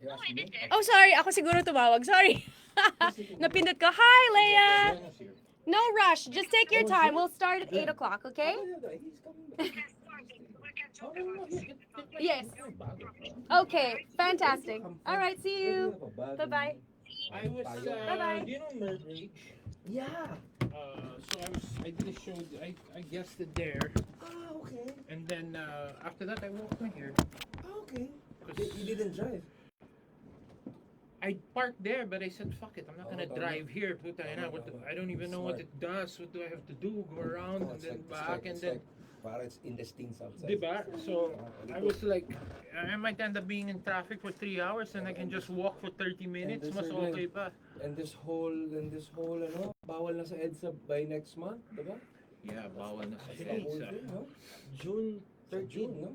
Oh, sorry. Ako siguro tumawag. Sorry. Napindot ko. Hi, Leia. No rush. Just take your time. We'll start at 8 o'clock, okay? Yes. Okay. Fantastic. All right. See you. Bye-bye. I was, Bye-bye. do you know Nerd Rage? Yeah. So I did a show, I guested there, Ah, okay. and then after that I walked my here. Ah, okay. You didn't drive. I parked there, but I said, fuck it, I'm not gonna Oh, drive here. Puta, I don't even know what it does. What do I have to do? Go around and then back and then... Para it's in the stings outside. Diba? So I was like, I might end up being in traffic for 3 hours and I can just walk for 30 minutes. Mas okay pa. And this whole, ano, bawal na sa EDSA by next month, diba? Yeah, bawal na sa The whole EDSA. thing, no? June Sa 13, June, no?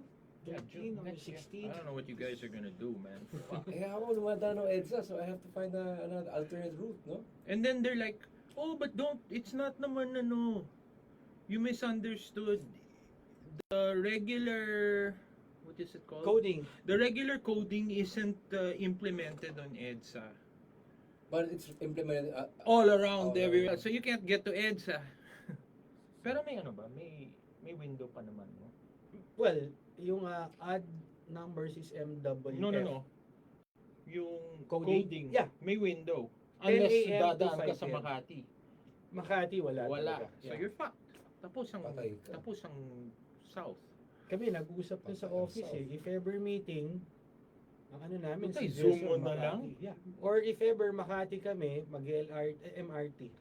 Yeah, June or next year. 16. I don't know what you guys are gonna do, man. Fuck. Eh, ako dumadaan ng EDSA, so I have to find another alternate route, no? And then they're like, oh, but don't, it's not naman ano, you misunderstood. The regular, what is it called? Coding. The regular coding isn't implemented on EDSA. But it's implemented All around all everywhere. around. So you can't get to EDSA. Pero may ano ba? May window pa naman, no? Well, yung odd numbers is MWF. No. Yung Coding? coding, Yeah. may window. 10 Unless a.m. to dadaan ka 5 sa p.m. Makati. Makati, wala. Wala. talaga. So Yeah. you're fucked. Tapos ang south. Kami, nag-uusap na sa office eh. If ever meeting, ang ano namin, Putay, si Zoom Jason mo na Makati. lang? Yeah. Or if ever Makati kami, MRT.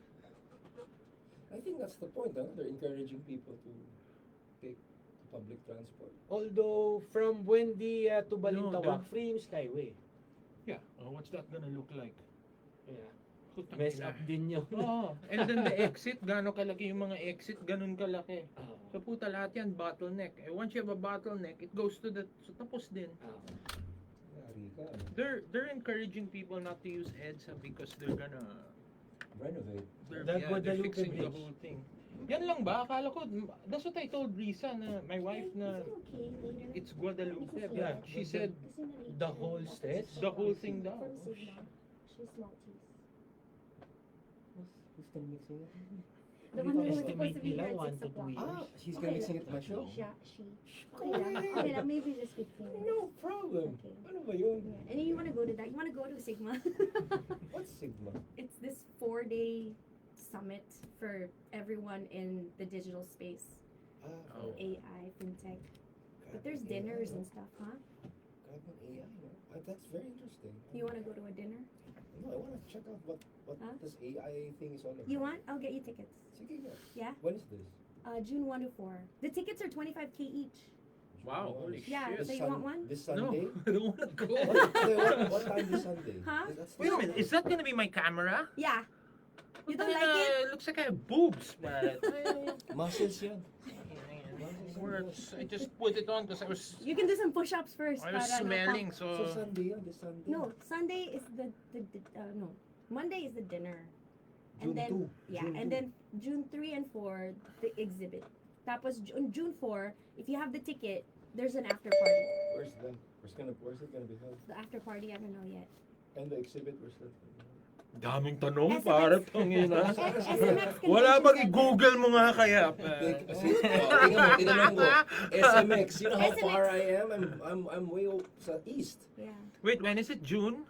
I think that's the point, huh? They're encouraging people to take public transport. Although, from Buendia to Balintawak, No, free yung Skyway. Yeah. What's that gonna look like? Yeah. Putang Mess ina. up din yun. Oo. And then the exit, gano'n kalaki yung mga exit, ganun kalaki. So puta, lahat yan bottleneck. Once you have a bottleneck, it goes to the, so tapos din. Yari ka. They're encouraging people not to use EDSA because they're gonna, Renovate. The they're Guadalupe fixing the Bridge. whole thing. Yan lang ba? Akala ko, that's what I told Risa, na my wife, na it's Guadalupe. Yeah, She said, The whole stretch? the whole thing daw. She's Maltese. Who's gonna mixing it? The one who was Estimate supposed to be nila here at 1 6 to 2 o'clock. years. Ah, she's gonna mixing it to my show? She. Okay lang, maybe just 15 minutes. No problem. Okay. Ano ba yun? Yeah. And then you want to go to that? You want to go to Sigma? What's Sigma? It's this 4-day summit for everyone in the digital space. Oh. AI, fintech. But there's dinners and stuff, huh? God, AI, no? That's very interesting. You want to go to a dinner? No, I want to check out what Huh? this AI thing is all about. You want? I'll get you tickets. Sige nga. Yeah? When is this? June 1 to 4. The tickets are 25K each. Wow, holy Yeah, shit. so you want one? This No, Sunday? I don't wanna go. What time this Sunday? Huh? That's Wait a minute, is that gonna be my camera? Yeah. You don't Putang like ina, it? looks like I have boobs, man. Muscles yan. Words. I just put it on because I was You can do some push-ups first. I was para smelling, So so Sunday yan, this Sunday? No, Sunday is no. Monday is the dinner. June And then 2. yeah, June and 2. then June 3 and 4 the exhibit. Tapos June 4, if you have the ticket, there's an after party. Where's it gonna be held? The after party, I don't know yet. And the exhibit, where's that? daming tanong SMX. para tangina. SMX Wala Convention bang Center. i-google mo nga kaya? Tinanong ko, SMX, you know how SMX. far I am? I'm way sa east. Yeah. Wait, when is it? June?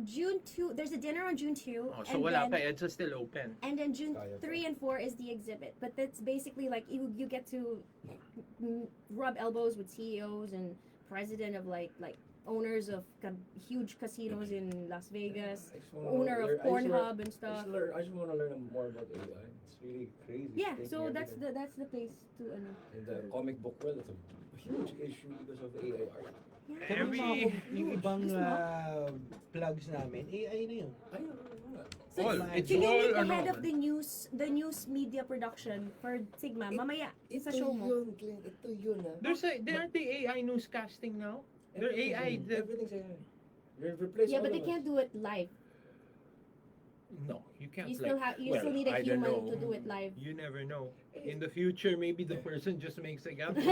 June 2, there's a dinner on June 2. Oh, so and wala then, pa, EDSA still open. And then June Kaya pa. 3 and 4 is the exhibit. But that's basically like you get to rub elbows with CEOs and president of like owners of huge casinos in Las Vegas, I just wanna owner of learn- I just Pornhub learn- and stuff. I just want to learn more about AI. It's really crazy. Yeah, Taking so that's everything. the place to In the comic book world, it's a huge issue because of AI art. yeah. Every- Yung ibang plugs namin, AI na yun. Ayun. So All, it's si Lily, all, the head ano, of the news media production for Sigma, mamaya sa show mo. Yun, Glenn. Ito yun, ah. There aren't the AI newscasting now? They're AI. Everything's AI. You're replacing Yeah, but all they of us. can't do it live. No, you can't. You still like, you still need a I don't human know. to do it live. You never know. In the future, maybe the person just makes a gap. Make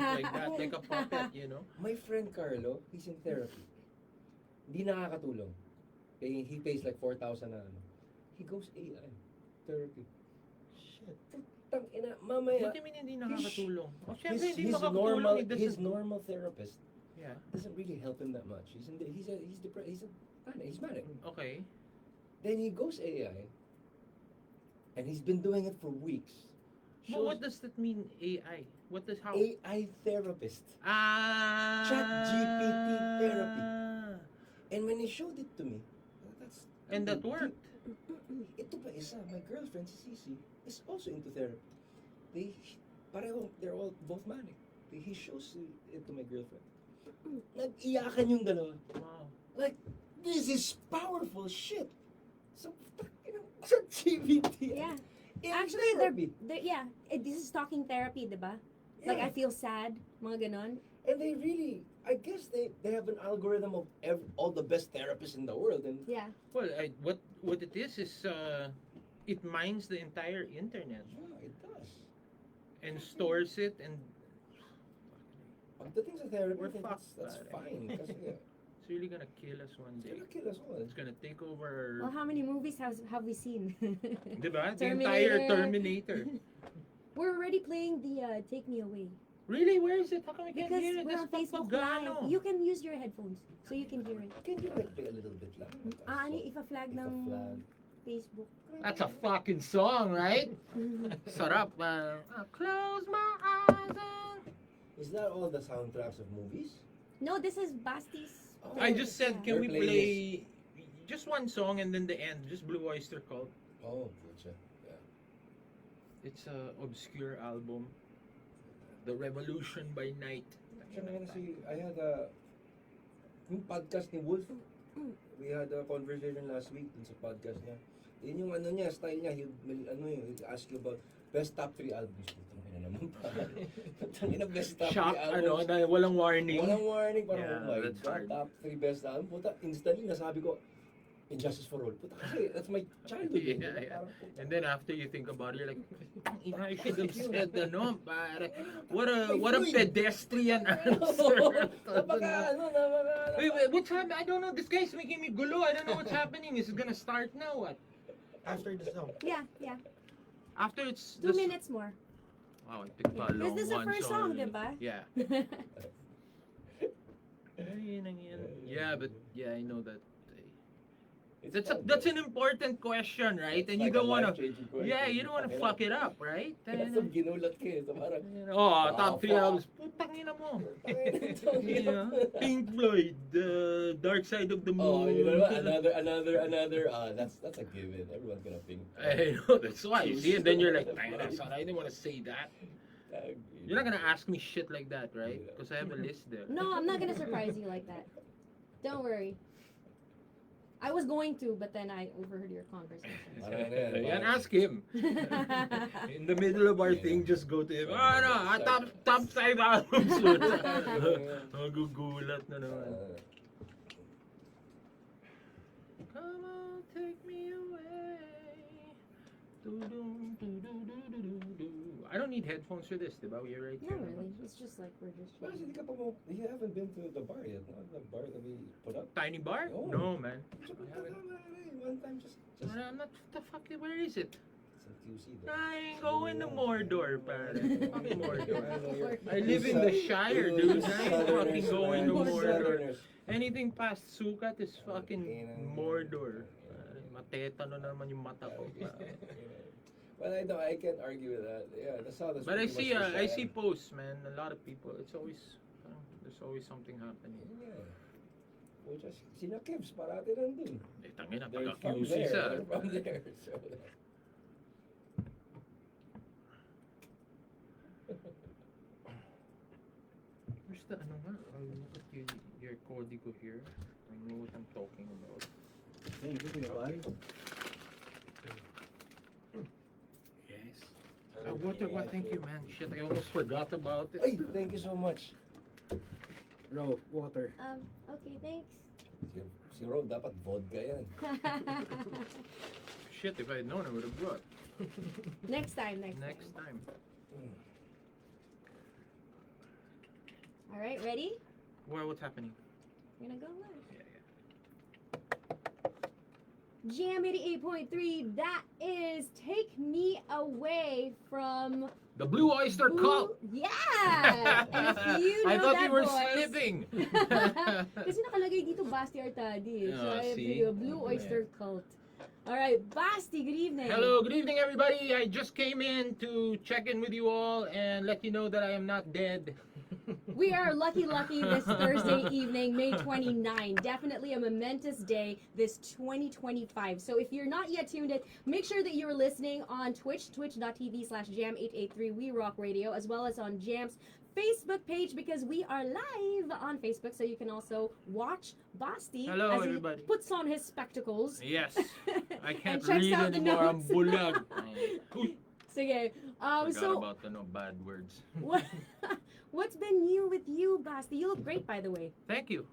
like that, like a puppet, you know? My friend Carlo, he's in therapy. Hindi nakakatulong. He pays like 4,000 na ano. He goes AI therapy. Shit. Putang ina, mamaya. What do you mean hindi nakakatulong? Oh, His, syempre hindi his makakatulong. normal It doesn't- his normal therapist Yeah. doesn't really help him that much. He's depressed. He's manic. Okay. Then he goes AI, and he's been doing it for weeks. But what does that mean, AI? What does how? AI therapist? Ah. ChatGPT therapy. And when he showed it to me, that's And that worked. Ito pa isa, my girlfriend si Cici is also into therapy. They're all both manic. He shows it to my girlfriend. Nag-iyakan yung dalawa. Wow. Like, this is powerful shit. So, ChatGPT. Yeah. in Actually, therapy. this is talking therapy, diba? Like, I feel sad, mga ganon. And they really, I guess they have an algorithm of all the best therapists in the world. And Yeah. Well, what it is it mines the entire internet yeah, it does. and stores it and Pagdating sa therapy, We're I think fucked, that's pare. fine. Kasi it's really gonna kill us one it's day. gonna kill us all. It's gonna take over. Well, how many movies have we seen? Diba? The Terminator. entire Terminator. We're already playing the Take Me Away. Really? Where is it? How come we can't Because hear it? we're on That's Facebook Papagano. Live. You can use your headphones so you can hear it. Can you like play a little bit lang? Ano, ipa-flag If a ng flag. Facebook. That's a fucking song, right? Sarap. Close my eyes and... Is that all the soundtracks of movies? No, this is Basti's. Oh. I just said, can Your we play just one song and then the end? Just Blue Oyster Cult. Oh, gotcha. Yeah. It's a obscure album. The Revolution by Night. I had yung podcast ni Wolf. We had a conversation last week dun sa podcast niya. Yun yung ano niya, style niya. He'll ask you about best top 3 albums. Tangina naman pa. Tangina best top 3 Shock, albums. dahil walang warning. Walang warning. Parang, Yeah, oh my that's God, hard. top 3 best album. Puta, instantly nasabi ko, Injustice for All. Puta, kasi that's my childhood. Yeah, yeah. And then after you think about it, you're like, I should have said pare. What a pedestrian answer. Wait, what's happening? I don't know. This guy's making me gulo. I don't know what's happening. Is it gonna start now? What? After the song. Yeah. After it's 2 minutes more. Wow, I think pa long This is the one first song, diba? Yeah. Yeah, but yeah, I know that. That's an important question, right? And you don't wanna, you don't wanna fuck it up, right? Kaya so ginulat ka eh. So parang, Top 3 albums. Putang ina mo. You know? Pink Floyd, The Dark Side of the oh, Moon. you know what? Another, that's a given. Everyone's gonna think. I know, that's why. You see, and then you're like, I didn't want to say that. You're not gonna ask me shit like that, right? Because I have a list there. No, I'm not gonna surprise you like that. Don't worry. I was going to, but then I overheard your conversation. And ask him. In the middle of our thing, just go to him. Oh no, top 5 albums. Magugulat na naman. Come on, take me away. Do-dum, do-do-do-do-do-do. I don't need headphones for this, diba? We're right Not here. really. It's just like we're just. Well, you haven't been to the bar yet, no? The bar that we put up. Tiny bar? Oh. No, man. One time, just I'm not, the fuck, where is it? it's in QC though. I ain't going to Mordor, pare. Fuck Mordor. You're- I live in the Shire, dude. I ain't fucking going to man. Mordor. Southerners. Anything past Sukat is fucking Mordor. Matetano na naman yung mata ko. Well, I can't argue with that. Yeah, that's how. But I see posts, man. A lot of people. It's always there's always something happening. Yeah. Which is, sina Kevs, parati nandun. Eh, tangina, They're taga from QC there. sa. They're from there. So. Where's the ano nga? I'll look at your código here. I know what I'm talking about. Yes. What? Thank you, man. Shit, I almost forgot about it. Ay, thank you so much. Bro, water. Okay, thanks. Si Ro, dapat vodka yan. Shit, if I had known, I would have brought. Next time. Next time. All right, ready? What's happening? We're gonna go live. Yeah. Jam88.3, that is Take Me Away from The Blue Oyster Cult. Yeah! And if you know I thought that you were voice, slipping. kasi nakalagay dito Basti ARTADI. So Oh, I have see? the Blue Oyster Cult. Alright, Basti, good evening. Hello, good evening, everybody. I just came in to check in with you all and let you know that I am not dead. We are lucky this Thursday evening, May 29. Definitely a momentous day this 2025. So if you're not yet tuned in, make sure that you're listening on Twitch, twitch.tv/Jam883 We Rock Radio, as well as on Jam's Facebook page, because we are live on Facebook, so you can also watch Basti Hello, as everybody. he puts on his spectacles. Yes, I can't And checks read out the anymore. I'm notes. bulag. Sige. Forgot So about the no bad words. what's been new with you, Basti? You look great, by the way. Thank you.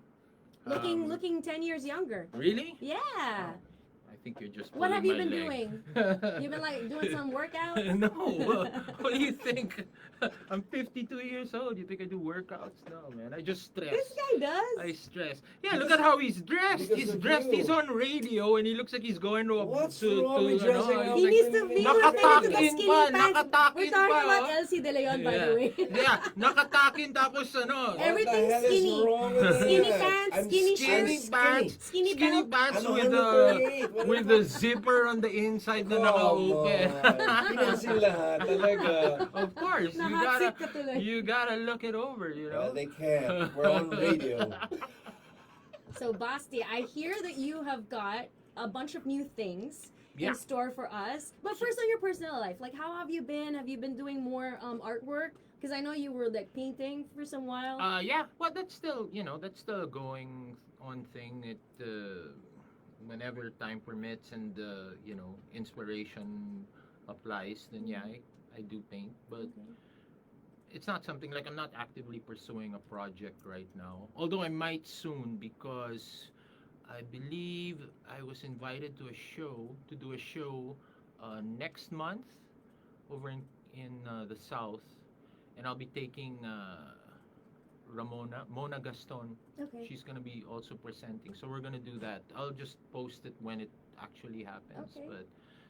Looking 10 years younger. Really? Yeah. I think you're just. What have you pulling been my doing? leg. You've been like doing some workouts? No. What do you think? I'm 52 years old. You think I do workouts? No, man. I just stress. This guy does. I stress. Yeah, look at how he's dressed. Because He's of dressed. you. He's on radio, and he looks like he's going to a. What's to, wrong with dressing up? He needs to be Nakatakin to the skinny pa, pants. nakatakin We're talking pa, about oh. Elsie De Leon, by the way. Yeah, nakatakin tapos ano. Everything's What the hell is skinny. wrong with Skinny that? pants, I'm skinny Skinny shirts, pants, skinny skinny belt. pants I'm with 138. What with the zipper on the inside na naka-open. Pinansin lahat, talaga. Of course, Na-hot seat ka tuloy. you gotta look it over, you know. Well, they can't. We're on radio. So, Basti, I hear that you have got a bunch of new things Yeah. in store for us. But first, on your personal life, like, how have you been? Have you been doing more artwork? Because I know you were like painting for some while. Yeah, well, that's still, that's still a going on thing. It whenever time permits and inspiration applies, then yeah, I do paint, but it's not something like I'm not actively pursuing a project right now. Although I might soon, because I believe I was invited to do a show next month over in the south, and I'll be taking Mona Gaston. Okay. She's gonna be also presenting, so we're gonna do that. I'll just post it when it actually happens. Okay. But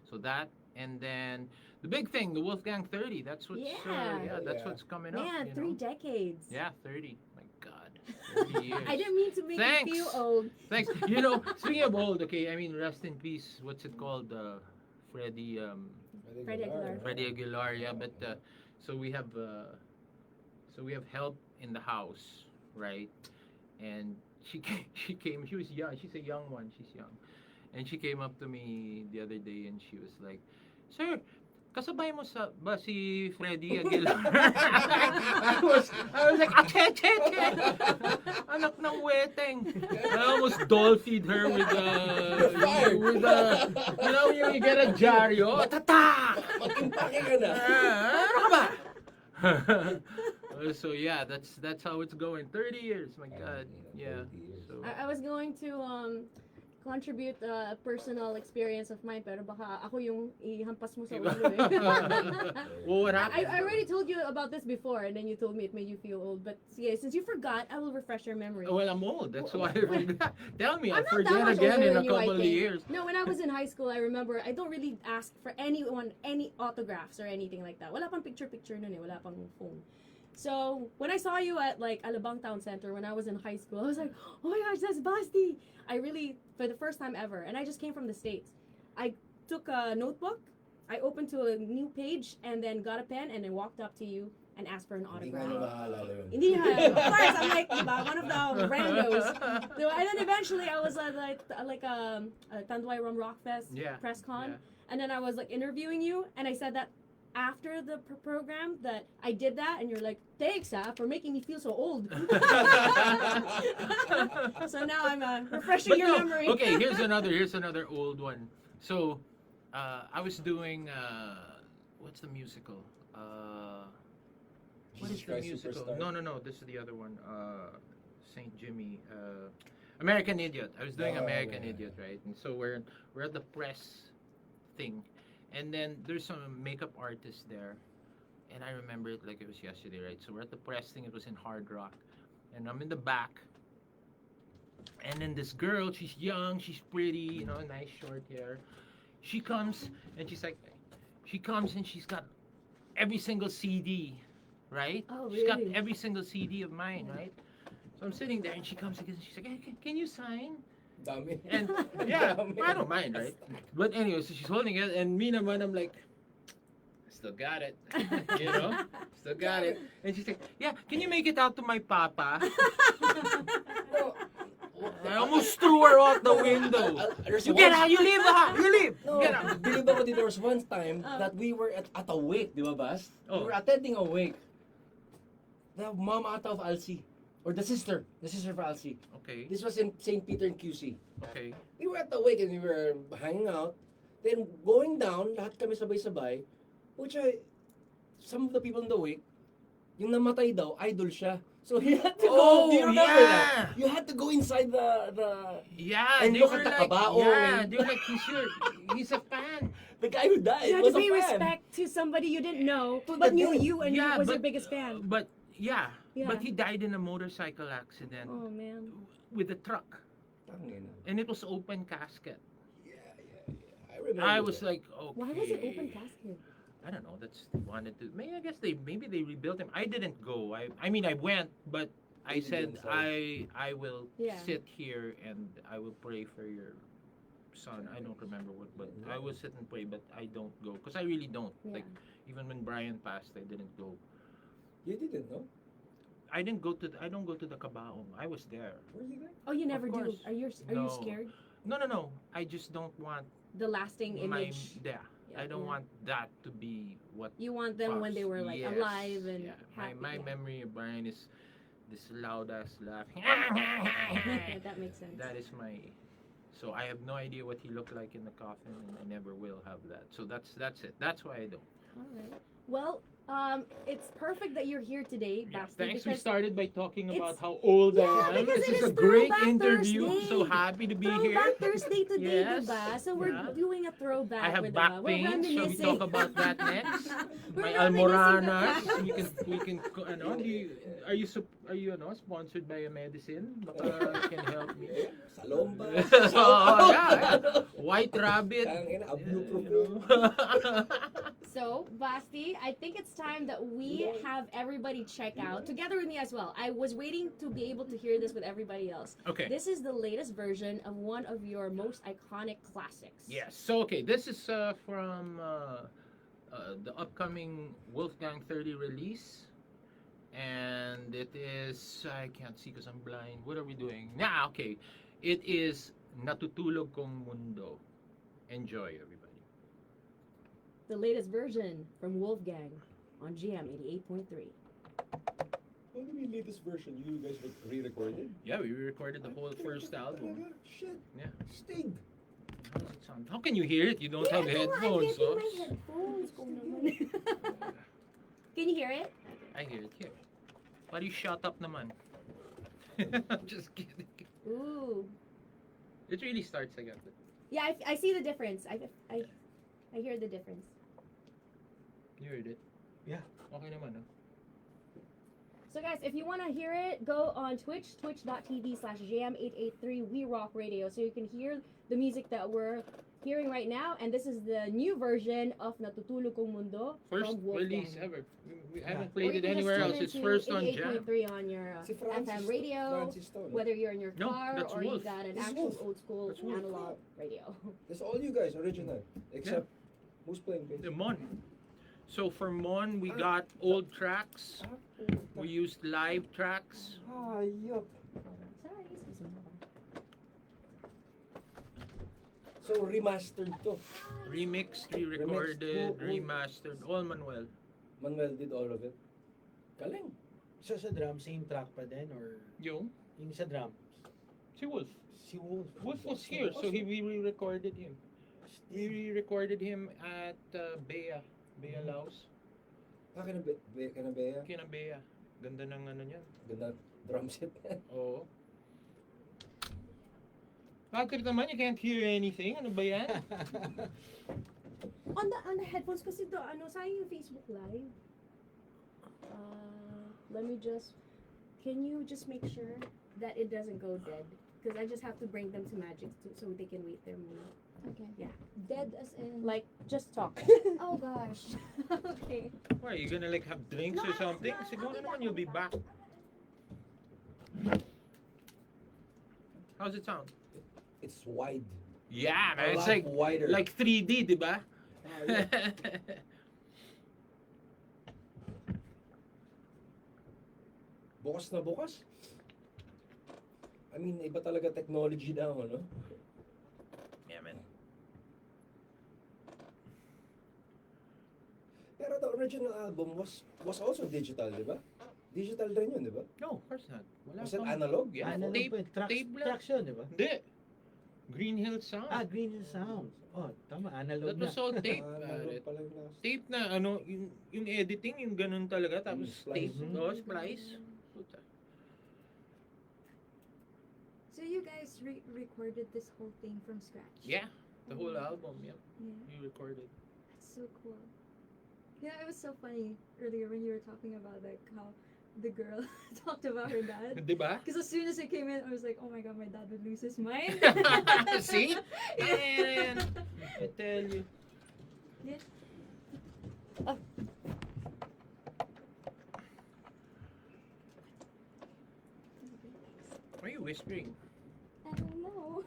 so that, and then the big thing, the Wolfgang 30. That's what's Yeah. that's Yeah. what's coming up. Man, you 3 know? decades. Yeah, 30. My God, 30 years. I didn't mean to make Thanks. you feel old. Thanks. Speaking of old, okay, I mean, rest in peace. What's it called? Freddie. Freddie Aguilar. Freddie Aguilar. Yeah, but so we have help in the house, right? And she came. She was young. She's a young one. She's young, and she came up to me the other day, and she was like, "Sir, kasabay mo ba si Freddie Aguilar?" I was like, "Ache. Anak ng weteng." I almost dolphied her with you get a jaryo. Tata! Mag-impake ka na. Ano ka ba? So yeah, that's how it's going. 30 years, my God. Yeah. So I was going to contribute a personal experience of mine, pero baka ako yung ihampas mo sa ulo eh. well, what happened? I already told you about this before, and then you told me it made you feel old. But yeah, since you forgot, I will refresh your memory. Well, I'm old. That's why I forgot. Tell me, I'll I'm not that forget much again older in a than you, I couple of think. years. No, when I was in high school, I remember I don't really ask for anyone any autographs or anything like that. Wala pang picture nun eh, wala pang phone. So when I saw you at like Alabang Town Center when I was in high school, I was like, oh my gosh, that's Basti. I really, for the first time ever, and I just came from the States. I took a notebook, I opened to a new page, and then got a pen, and then walked up to you and asked for an Hindi nga autograph. niya maalala yun. Hindi niya, of course, I'm like, diba, one of the randos. So, and then eventually I was at like a Tanduay Rum Rock Fest press con, and then I was like interviewing you, and I said that after the program that I did that, and you're like, thanks for making me feel so old. So now I'm refreshing your memory. Okay, here's another old one. So I was doing what's the musical? What is Jesus the Christ musical? Superstar? No, this is the other one. Saint Jimmy. American Idiot. I was doing Oh, American yeah. Idiot, right? And so we're at the press thing. And then there's some makeup artist there. And I remember it like it was yesterday, right? So we're at the press thing. It was in Hard Rock. And I'm in the back. And then this girl, she's young, she's pretty, nice short hair. She comes and she's got every single CD, right? Oh, She's got really? every single CD of mine, right? So I'm sitting there and she comes and she's like, hey, can you sign? Dami. And yeah, I don't mind, right? But anyway, so she's holding it, and me naman, I'm like, still got it, still got it. And she's like, yeah, can you make it out to my papa? No, I almost threw her out the window. there's You one- get out, you leave the house, you leave. No, Get out. believe ako, there was one time that we were at a wake, di ba, Bas? Oh. We were attending a wake. The mom ata of Alcy, or the sister of Alcy. Okay, This was in St. Peter and QC. okay. We were at the wake and we were hanging out. Then going down, lahat kami sabay-sabay. Which some of the people in the wake, yung namatay daw, idol siya. So he had to Oh, go, do you remember yeah. that? You had to go inside the Yeah, And they look were at the like, kabao yeah, and- they were like, he's a fan. the guy who died You had was to a pay fan. respect to somebody you didn't know, To but the knew dead. you and Yeah, was but- your biggest fan. But yeah, Yeah. but he died in a motorcycle accident Oh man. with a truck, Tangina. and it was open casket. Yeah. I remember. I was that. like, okay. Why was it open casket? I don't know. That's they wanted to. Maybe I guess maybe they rebuilt him. I didn't go. I mean I went, but I You did said themselves. I will Yeah. sit here and I will pray for your son. I don't remember what, but I will sit and pray, but I don't go because I really don't. Yeah. Like even when Brian passed, I didn't go. You didn't, no? I don't go to the kabaong. I was there. Were you there? Oh, you never do. course. Are you No. scared? No. I just don't want The lasting my image. yeah. I don't Yeah. want that to be what You want them when they were like Yes, alive and yeah. happy. My yeah. memory of Brian is this loud ass laughing. Yeah, that makes sense. That is my. So I have no idea what he looked like in the coffin, and I never will have that. So that's it. That's why I don't. All right. Well, it's perfect that you're here today, Yeah, Basti, thanks. We because started by talking about it's- how old Yeah, I am. because This it is is a great Throwback interview. Thursday. So happy to be here. Throwback Thursday today, Yes, diba? So we're yeah. doing a throwback. I have with, back we're pain. Shall we reminiscing. talk about that next? We're My reminiscing the almoranas. past. We can. Are you sponsored by a medicine? Baka can help me. Salomba. Oh, yeah. White rabbit. Tangina, You know. So, Basti, I think it's time that we have everybody check out, together with me as well. I was waiting to be able to hear this with everybody else. Okay. This is the latest version of one of your most iconic classics. Yes. So okay, this is from the upcoming Wolfgang 30 release, and it is I can't see because I'm blind. What are we doing? Okay. It is Natutulog Kong Mundo. Enjoy, everybody. The latest version from Wolfgang on Jam88.3. What do you mean latest version? You guys re-recorded? Yeah, we recorded the whole first album. Shit. Yeah. Sting. How does it sound? How can you hear it? You don't have Yeah, headphones. I'm So. getting my headphones ko naman. Can you hear it? I hear it here. Why do you shut up naman? I'm just kidding. Ooh. It really starts again. Yeah, I see the difference. I hear the difference. You heard it? Yeah. Okay naman, no? So guys, if you want to hear it, go on Twitch, twitch.tv/jam883 We Rock Radio, so you can hear the music that we're hearing right now. And this is the new version of Natutulog Kong Mundo First from Wolfgang. release ever. We haven't Or played you it can just anywhere tune else. It's into first on Jam. 88.3 on your Si Francis, FM radio, Francis to, no? whether you're in your No, car that's or you Wolf. got an This is actual Wolf. old school That's Wolf. analog radio. That's all you guys, original. Except, who's playing bass? The Mon. So for Mon, we got old tracks. We used live tracks. Hayop. Sorry, So remastered to. Remixed, re-recorded, remastered. All Manuel. Manuel did all of it. Galing. Sa drum, same track pa din or Yung yung sa drum? si Wolf. Si Wolf. Wolf was here, so we re-recorded him. We re-recorded him at Bea Laos. Kinabea. Kinabea. Ganda ng ano niya. Ganda drum set. Oo. Bakit naman, you can't hear anything. Ano ba yan? on the headphones kasi to sayang yung Facebook live. Let me just can you just make sure that it doesn't go dead? because I just have to bring them to Magic so they can wait there muna. Okay. Yeah. Dead as in. Like, just talk. Oh gosh. Okay. Why, you gonna like have drinks or something? Siguro naman you'll be back. How's it sound? It's wide. Yeah, A man. It's lot wider. like 3D, di ba? yeah. Bukas na bukas. I mean, iba talaga technology daw, ano? Yeah, man. Pero the original album was also digital, di ba? Digital rin yun, di ba? No, of course not. Wala Was it pang- analog? Yeah, Ano tape, po yun? tape lang. Tracks yun, di ba? Hindi. Green Hill Sound. Green Hill Sound. Oh, tama, analog That na. was all tape. Analog pala yung last. Tape na, ano, yung editing, yung ganun talaga. Tapos Splice. tape, oh, splice. Puta. So you guys recorded this whole thing from scratch? Yeah, the whole album, yeah. Yeah. We recorded. That's so cool. Yeah, it was so funny earlier when you were talking about like how the girl talked about her dad. Di ba? Because as soon as it came in, I was like, oh my god, my dad would lose his mind. See? Yeah. Man, I tell you. Yeah. Why are you whispering? I don't know.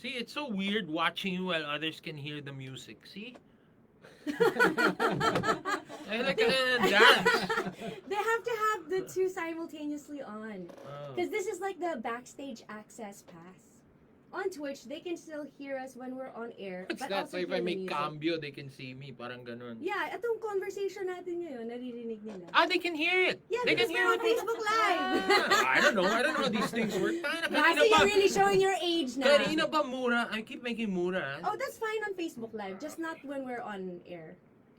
See, it's so weird watching you while others can hear the music. See? I like dance. They have to have the two simultaneously on. Oh. Because this is like the backstage access pass. On Twitch, they can still hear us when we're on air. What's but that? also So if hear I the make music. cambio, they can see me. Parang ganun. Yeah, itong conversation natin ngayon, naririnig nila. Ah, they can hear it. Yeah, they because can we're hear on it. Facebook Live. Ah, I don't know how these things work. Kanina Basti, ba? you're really showing your age now. Kanina ba mura? I keep making mura. Oh, that's fine on Facebook Live, just not when we're on air.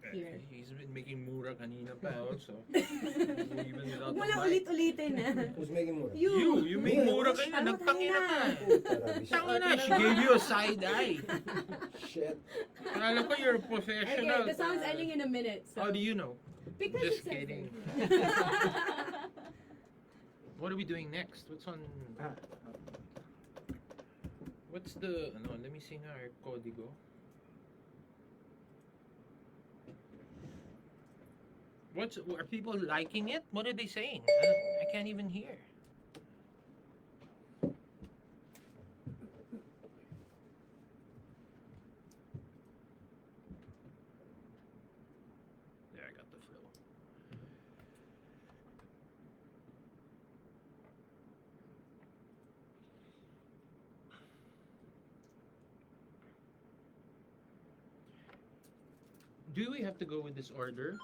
Here. He's been making mura kanina pa also. Huwag mo lang ulit-ulitin ah. Who's making more? You make mura kanina. Ano, Nagtangina ka. tangina? Tangina, she gave you a side eye. Shit. Akala ko you're a Okay, professional. the song's ending in a minute. So. How do you know? Because Just it says kidding. it. What are we doing next? What's on... What's the... Ano, let me see nga our código. Are people liking it? What are they saying? I can't even hear. There, I got the flow. Do we have to go with this order?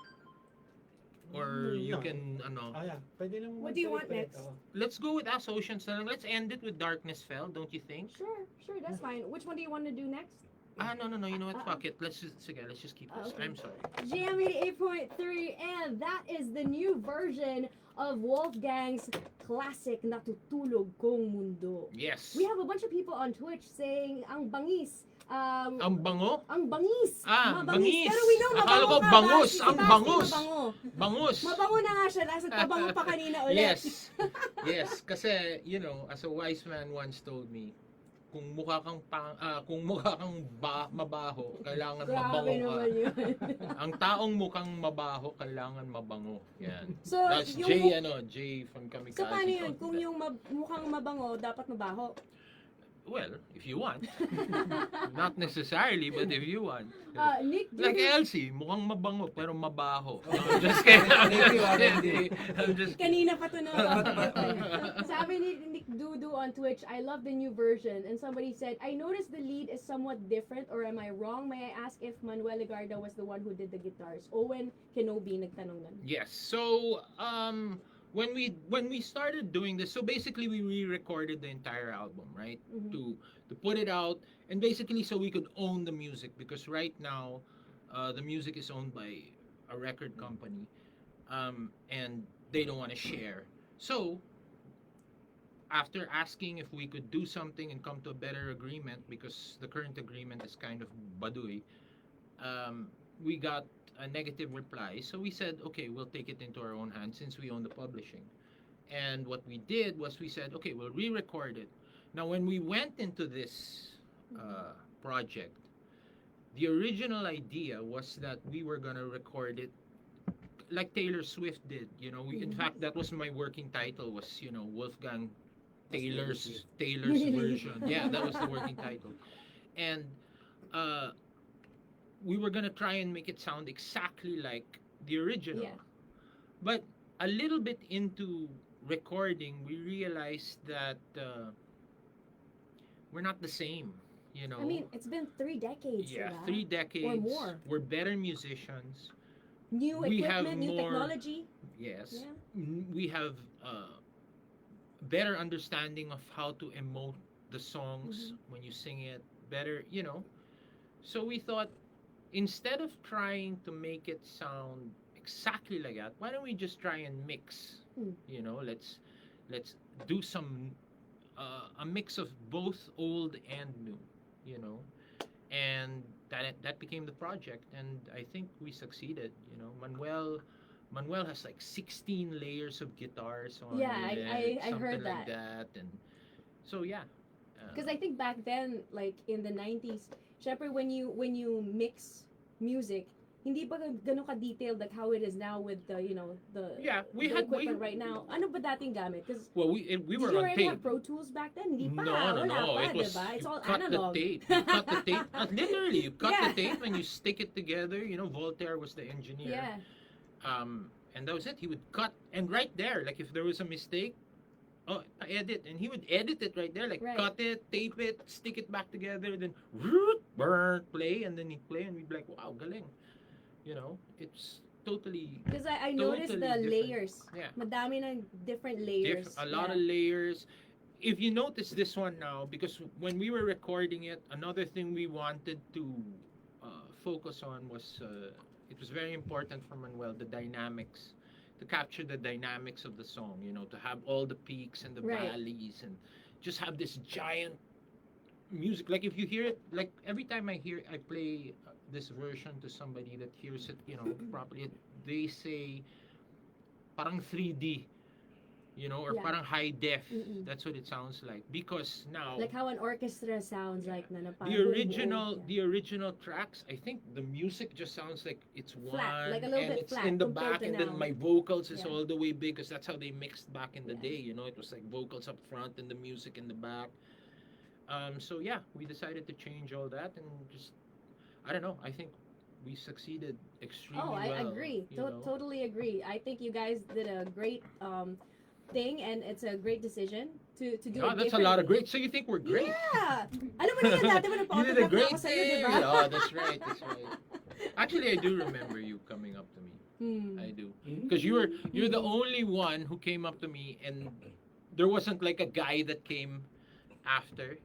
Or you No. can, ano... Yeah. Pwede lang What do you want magpalit-palit, next? oh. Let's go with As Oceans na lang. Let's end it with Darkness Fell, don't you think? Sure, that's fine. Which one do you want to do next? No. You know what? Fuck it. Let's just keep this. Okay. I'm sorry. Jam88.3, and that is the new version of Wolfgang's classic Natutulog Kong Mundo. Yes. We have a bunch of people on Twitch saying, ang bangis. Ang bango? Ang bangis. Ah, Mabangis. bangis. Pero we know Akala mabango ko ka, bangus. Basti. Si Ang Basti bangus. Mabango. Bangus. Mabango na nga siya. Nasa pabango pa kanina ulit. Yes. Yes. Kasi, you know, as a wise man once told me, kung mukha kang mabaho, kailangan Grabe mabango ka. naman yun. Ang taong mukhang mabaho, kailangan mabango. Yan. So, That's yung Jay from Kamikaze. So, paano yun? Thought Kung that. yung mukhang mabango, dapat mabaho. Well, if you want. Not necessarily, but if you want. Nick, Like Elsie, mukhang mabango pero mabaho. I'm just kidding. I'm just kidding. kanina pa to na. Sabi ni Nick Dudu on Twitch, I love the new version. And somebody said, I noticed the lead is somewhat different, or am I wrong? May I ask if Manuel Legarda was the one who did the guitars? Owen Kenobi nagtanong nun. Yes. So, when we started doing this, so basically we re-recorded the entire album, right? Mhm. To put it out, and basically so we could own the music, because right now the music is owned by a record company, and they don't want to share. So after asking if we could do something and come to a better agreement, because the current agreement is kind of baduy, we got a negative reply. So we said, okay, we'll take it into our own hands since we own the publishing. And what we did was we said, okay, we'll re-record it. Now, when we went into this project, the original idea was that we were gonna record it like Taylor Swift did. You know, in fact, that was my working title, was, you know, Wolfgang Taylor's version. Yeah, that was the working title. And we were gonna try and make it sound exactly like the original. Yeah. But a little bit into recording, we realized that we're not the same. You know. I mean, it's been 3 decades. yeah, diba? 3 decades. more. We're better musicians. New We have equipment, new more- technology. Yes. Yeah. We have better understanding of how to emote the songs when you sing it. Better, you know. So we thought, instead of trying to make it sound exactly like that, why don't we just try and mix? You know, let's do some a mix of both old and new. You know, and that became the project, and I think we succeeded. You know, Manuel has like 16 layers of guitars on Yeah, it, I something heard like that. and so yeah. Because I think back then, like in the 90s, syempre when you mix music, hindi pa ganun ka-detailed like how it is now with the, you know, the, Yeah, we the had equipment right now. Ano ba dating gamit? Because well, we did were you on already tape. have Pro Tools back then? Hindi pa. No, Wala pa, it was diba? It's you all cut analog. the tape. You cut the tape. Literally, you cut Yeah. the tape and you stick it together. You know, Voltaire was the engineer. Yeah. And that was it. He would cut, and right there, like if there was a mistake, edit, and he would edit it right there, like Right. cut it, tape it, stick it back together, then play, and then he'd play, and we'd be like, wow, galing. You know, it's totally Because I noticed Totally the different. layers. Yeah. Madami ng different layers. a lot of layers. If you notice this one now, because when we were recording it, another thing we wanted to focus on was it was very important for Manuel, the dynamics, to capture the dynamics of the song. You know, to have all the peaks and the Right. valleys, and just have this giant music. Like if you hear it, like every time I play this version to somebody that hears it, you know, properly, they say parang 3D, you know, or Yeah. parang high def. Mm-mm. That's what it sounds like, because now Like how an orchestra sounds like na parang the original buo-buo. the original tracks, I think the music just sounds like it's Flat, one, like a little and bit it's flat in the compared back, to and then now. my vocals is Yeah. all the way big, because that's how they mixed back in the Yeah. day. You know, it was like vocals up front and the music in the back. So yeah, we decided to change all that, and just, I don't know, I think we succeeded extremely Oh, well. I agree. you know. Totally agree. I think you guys did a great thing, and it's a great decision to do Oh, it that's a lot of differently. great. So you think we're great? Yeah! Alam mo na yan, dati mo You did a nagpa-autograph na great ako sa'yo, thing. diba? Oh, that's right. That's right. Actually, I do remember you coming up to me. Hmm. I do, because you're the only one who came up to me, and there wasn't like a guy that came after.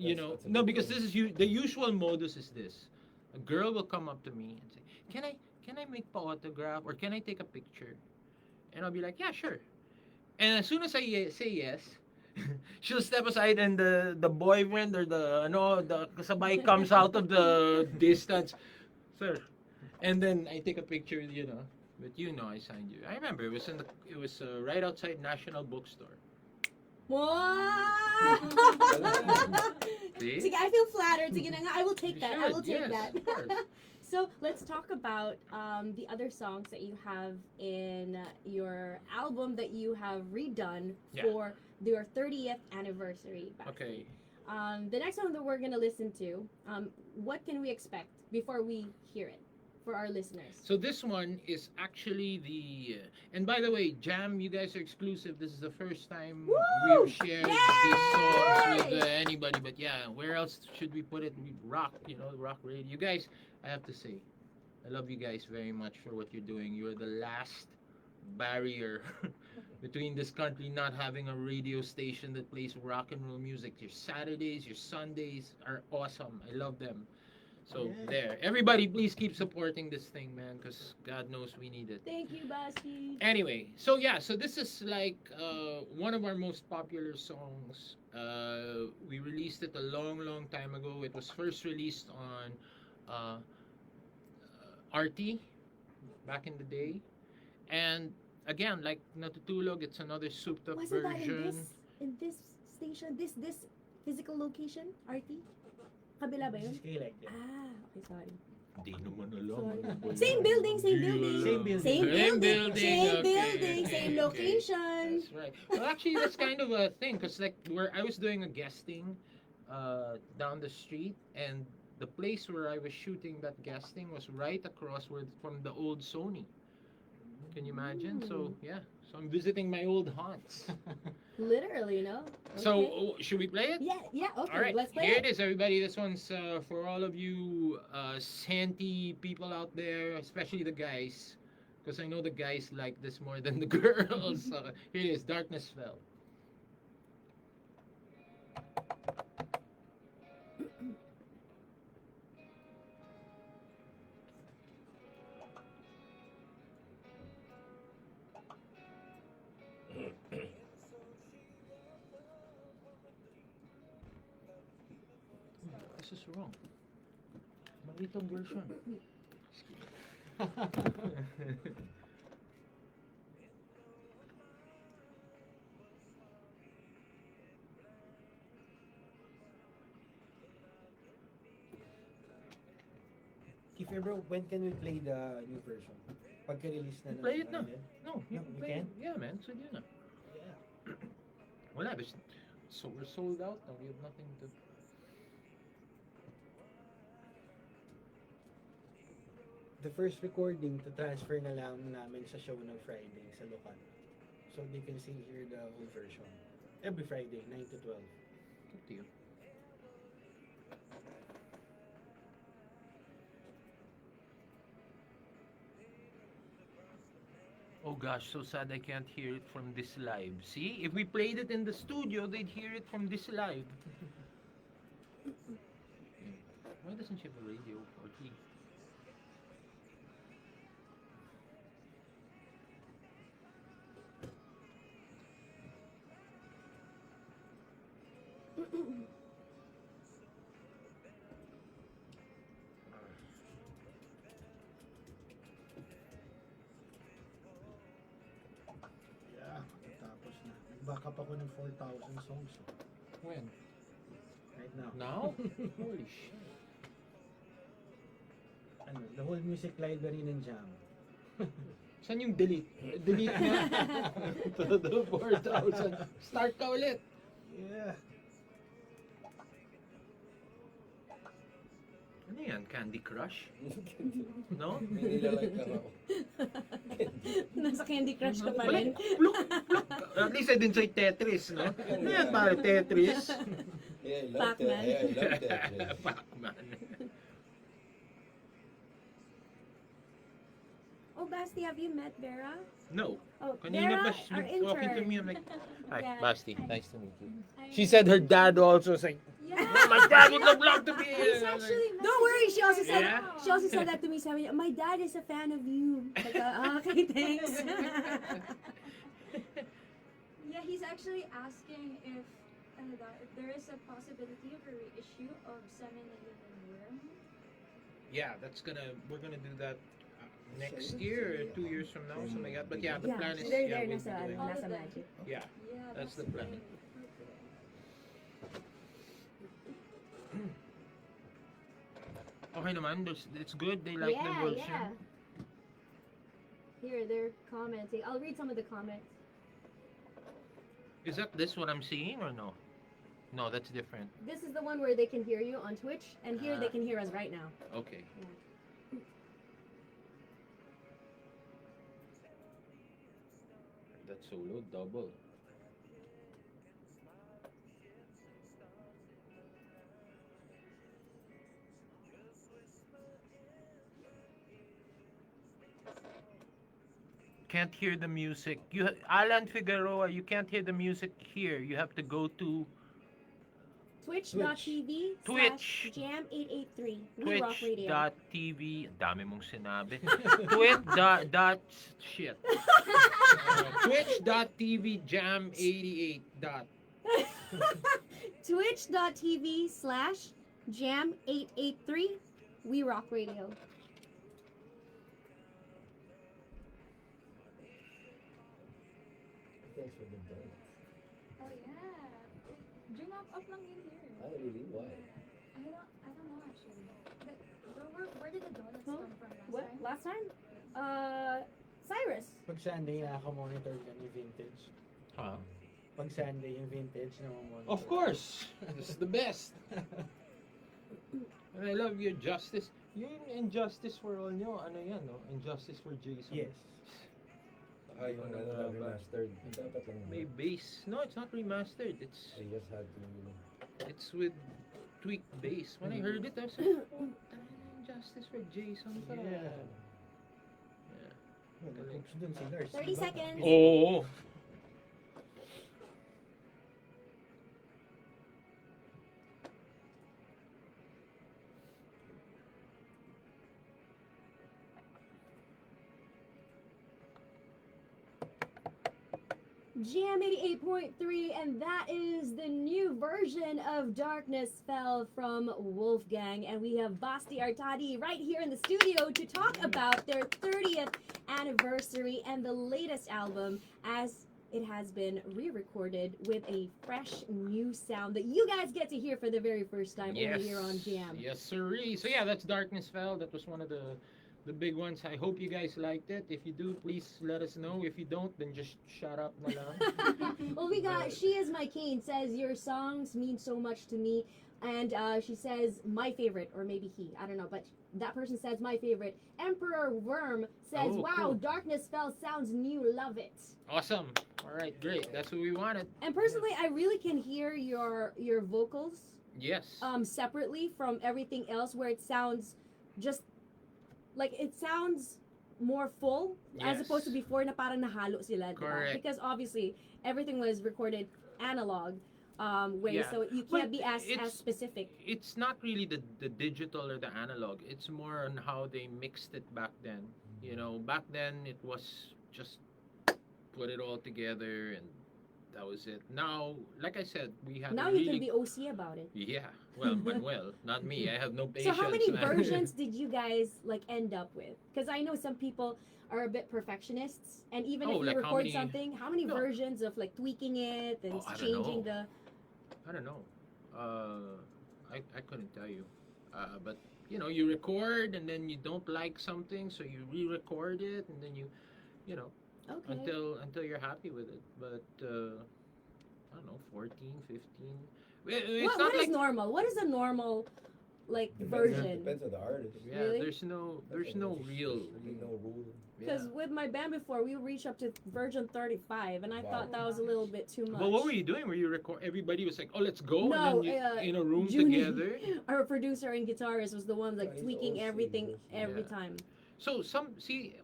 You know, That's a no, good because thing. this is the usual modus is this: a girl will come up to me and say, "Can I make autograph, or can I take a picture?" And I'll be like, "Yeah, sure." And as soon as I say yes, she'll step aside, and the boyfriend or the kasabay comes out of the distance, sir. And then I take a picture, you know. But you know, I signed you. I remember it was right outside National Bookstore. Wow! See? Sige, I feel flattered. Sige na nga, I will take You that. I should, will take yes, that. of course. So let's talk about the other songs that you have in your album that you have redone Yeah. for your 30th anniversary. Basti. Okay. The next one that we're gonna listen to, what can we expect before we hear it for our listeners? So this one is actually and by the way, Jam, you guys are exclusive. This is the first time Woo! we've shared these songs Yay! with anybody. But yeah, where else should we put it? We rock, you know, rock radio. You guys, I have to say, I love you guys very much for what you're doing. You're the last barrier between this country not having a radio station that plays rock and roll music. Your Saturdays, your Sundays are awesome. I love them. So Yeah. there, everybody, please keep supporting this thing, man, because God knows we need it. Thank you, Basti. Anyway, so yeah, so this is like one of our most popular songs. We released it a long time ago. It was first released on Arty back in the day. And again, like Natutulog, it's another souped up Wasn't that version. in this station, this physical location, RT? Kabila ba yun? Just like that. Ah, okay, sorry. Di naman alam. Same building, same building. Same building. Same building, same okay, building, okay, same okay. location. That's right. Well, actually, that's kind of a thing, because like where I was doing a guesting down the street, and the place where I was shooting that guesting was right across from the old Sony. Can you imagine? So yeah, so I'm visiting my old haunts. Literally, no? So Okay. should we play it? Yeah, okay, All right, let's play here it. it is, everybody. This one's for all of you Santy people out there, especially the guys, because I know the guys like this more than the girls. Here it is, Darkness Fell. This is wrong. Malitong version. If ever, when can we play the new version? Pagka-release na ng Play it na. final? No, you No, can we play can? it. Yeah, man. So yun na. Yeah. Wala, so we're sold out now. We have nothing to. The first recording to transfer na lang namin sa show ng Friday sa lokal. So they can see here the whole version. Every Friday, 9 to 12. Up to you. Oh gosh, so sad I can't hear it from this live. See, if we played it in the studio, they'd hear it from this live. Why doesn't she have a radio or TV? Yeah, tapos na. Nag-backup ako ng 4,000 songs. When? Right now. Now? Holy shit. Ano, the whole music library ng Jam. Saan yung delete? Delete na. To the 4,000. Start ka ulit. Yeah. Ano yan? Candy Crush? No? May nilalike lang ako. Nasa Candy Crush ka pa Balik. rin. Look, look. At least I didn't say Tetris, no? Ano yan pare, Tetris? Yeah, I love that. Pac-Man. Yeah, I love that. Yes. Pac-Man. Oh, Basti, have you met Vera? No. Oh, Kanina Vera, pa she's our been talking to intern. me. I'm like, hi, Yeah. Basti. Nice to meet you. I- She said her dad also was like, Yeah. oh, my dad would have loved to be He's here. actually Don't worry, she also said Yeah? that to me. Sabi niya, my dad is a fan of you. Like, okay, thanks. Yeah, he's actually asking if if there is a possibility of a reissue of Seven and Worm. Yeah, we're gonna do that next year or 2 years from now, something like that. But yeah, the Yeah, plan is, they're yeah, there we'll be nasa, doing- nasa Magic. yeah. Yeah, That's the plan. gonna be perfect. Okay naman, it's good. They like the Yeah, version. yeah. Here, they're commenting. I'll read some of the comments. Is that this what I'm seeing or no? No, that's different. This is the one where they can hear you on Twitch, and here they Ah. can hear us right now. Okay. That solo double. Can't hear the music. Alan Figueroa, you can't hear the music here. You have to go to Twitch.tv Twitch. Jam883. We Rock Radio. Twitch.tv. Dami mong sinabi. Shit. Twitch.tv Jam88. Twitch.tv/Jam883. We Rock Radio. thanks for the donuts. Oh yeah. Dream up lang in here. Oh, really? Why? I don't know actually. Where did the donuts Huh? come from What? last time? Last time? Cyrus. Pag Sunday, nakaka-monitor ka ni vintage. Huh? Pag Sunday, yung vintage na monitor. Of course, this is the best. And I love your justice. Yung Injustice for All nyo, ano yan, no? Injustice for Jason. Yes. Yung remastered. Dapat lang. May bass. No, it's not remastered. It's I just had to. with tweaked bass. When I heard it, I was like, oh, Injustice for Jason. Yeah. Yeah. Nag-oops dun si Lars. 30 seconds. Oh. Jam88.3, and that is the new version of Darkness Fell from Wolfgang. And we have Basti ARTADI right here in the studio to talk about their 30th anniversary and the latest album, as it has been re-recorded with a fresh new sound that you guys get to hear for the very first time over here on Jam. Yes, sirree. So yeah, that's Darkness Fell. That was one of the big ones. I hope you guys liked it. If you do, please let us know. If you don't, then just shut up na lang. Well, we got She Is My King says your songs mean so much to me, and she says my favorite, or maybe he, I don't know, but that person says my favorite. Emperor Worm says, Oh, wow, cool. Darkness Fell sounds new, love it. Awesome. All right, great. That's what we wanted. And personally, I really can hear your vocals Yes. separately from everything else, where it sounds just like it sounds more full as Yes. opposed to before na parang nahalo sila, diba? Correct. Because obviously everything was recorded analog way, Yeah. so you But can't be as it's- specific. It's not really the digital or the analog. It's more on how they mixed it back then. You know, back then it was just put it all together and that was it. Now, like I said, we have Now a you really can be OC about it. yeah. Well, Manuel, not me. I have no So patience. how many man. versions did you guys like end up with? Because I know some people are a bit perfectionists, and even Oh, if you like how record many- something, how many No. versions of like tweaking it and Oh, I don't changing know. the? I don't know. I couldn't tell you. But you know, you record and then you don't like something, so you re-record it and then you know, Okay. until you're happy with it. But I don't know, 14, 15. It's What not is like normal? What is a normal like Depends version? Depends on the artist. yeah, Really? there's no real. Really no rule. Because Yeah. with my band before, we reached up to version 35, and I Wow. thought that was a little bit too much. But what were you doing? Were you record? Everybody was like, "Oh, let's go!" No, and then you, in a room Juni- together. Our producer and guitarist was the one like Yeah, he's tweaking OC, everything he's- every Yeah. time. So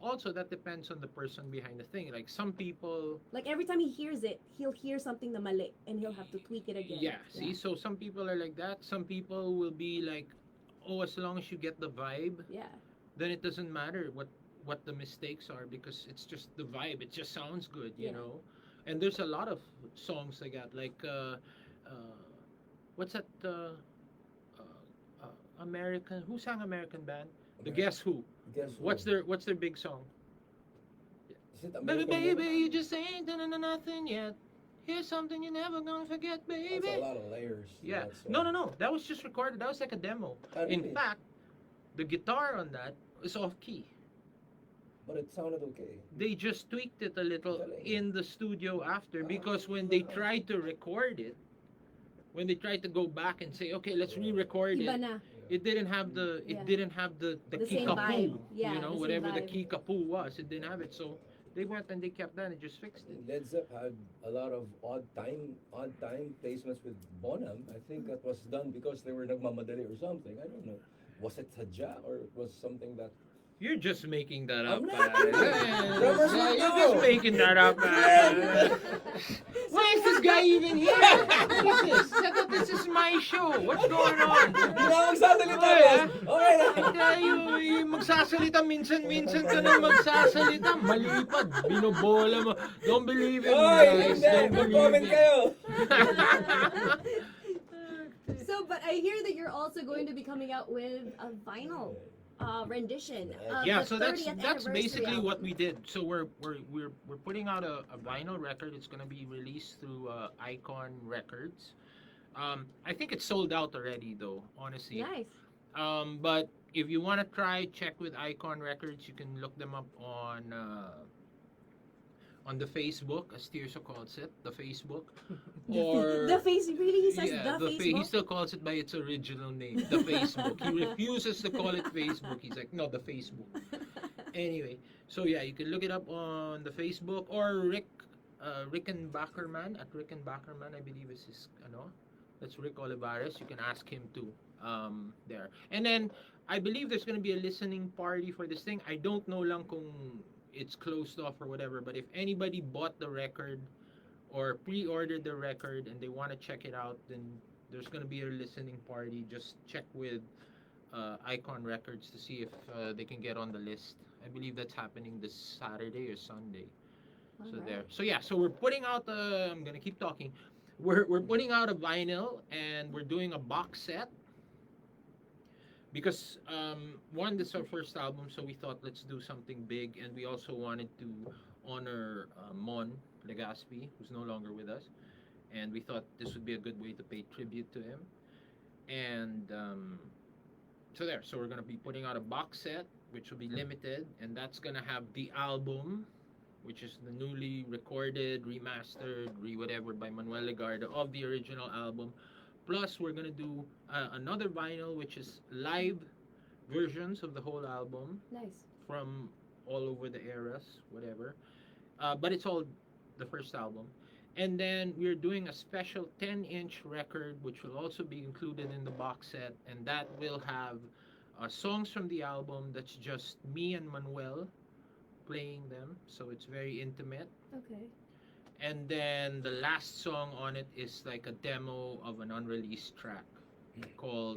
also that depends on the person behind the thing. Like some people, Like every time he hears it, he'll hear something na mali, and he'll have to tweak it again. yeah. See, so some people are like that. Some people will be like, "Oh, as long as you get the vibe, Yeah. then it doesn't matter what the mistakes are because it's just the vibe. It just sounds good, you Yeah. know." And there's a lot of songs like that. Like what's that? American. Who sang American Band? The Guess Who. Guess who? What's their big song? Is it Baby, American baby, Band? you just ain't done nothing yet. Here's something you're never gonna forget, That's baby. a lot of layers. to Yeah. that song. No. That was just recorded. That was like a demo. Ah, In really? fact, the guitar on that is off key. But it sounded okay. They just tweaked it a little Galing. in the studio after because when they tried to record it, when they tried to go back and say, okay, let's re-record Iba it, na. it didn't have the Yeah. the same kickapoo, vibe. Yeah, you the know, same whatever the vibe. kickapoo was, it didn't have it. So they went and they kept that and just fixed it. Led Zepp had a lot of odd time placements with Bonham. I think that was done because they were nagmamadali or something. I don't know. Was it sadya or it was something that? You're just making that up, I'm man. not. Yeah, Drummers yeah, would you're know. just making that up, man. Why is this guy even here? What is this? I thought this is my show. What's going on? Hindi na magsasalita, Okay, boss. Okay na. Hindi magsasalita minsan ka na magsasalita. Malipad. Binobola mo. Don't believe him, Oy, guys. hindi. Don't believe Mag-comment him. kayo. So, but I hear that you're also going to be coming out with a vinyl. rendition. Yeah, the so that's 30th that's anniversary basically album. what we did. So we're putting out a vinyl record. It's gonna be released through Icon Records. I think it's sold out already though, honestly. Nice. But if you want to try, check with Icon Records. You can look them up on the Facebook, as Tirso calls it, the Facebook, or The face really he says yeah, the he Facebook. still calls it by its original name, the Facebook. He refuses to call it Facebook. He's like, no, the Facebook. Anyway, so yeah, you can look it up on the Facebook or Rick and Backerman at Rick and Backerman, I believe is his that's Rick Olivares. You can ask him too. There. And then I believe there's gonna be a listening party for this thing. I don't know lang kung it's closed off or whatever, but if anybody bought the record or pre-ordered the record and they want to check it out, then there's gonna be a listening party. Just check with Icon Records to see if they can get on the list. I believe that's happening this Saturday or Sunday. So Alright. there. So yeah, so we're putting out I'm gonna keep talking. We're putting out a vinyl and we're doing a box set because one, this is our first album, so we thought let's do something big, and we also wanted to honor Mon Legaspi, who's no longer with us, and we thought this would be a good way to pay tribute to him. And so there, so we're gonna be putting out a box set which will be limited, and that's gonna have the album, which is the newly recorded, remastered, whatever by Manuel Legarda of the original album. Plus, we're gonna do another vinyl, which is live versions of the whole album Nice. from all over the eras, whatever. But it's all the first album. And then we're doing a special 10-inch record, which will also be included in the box set, and that will have songs from the album that's just me and Manuel playing them, so it's very intimate. Okay. And then the last song on it is like a demo of an unreleased track called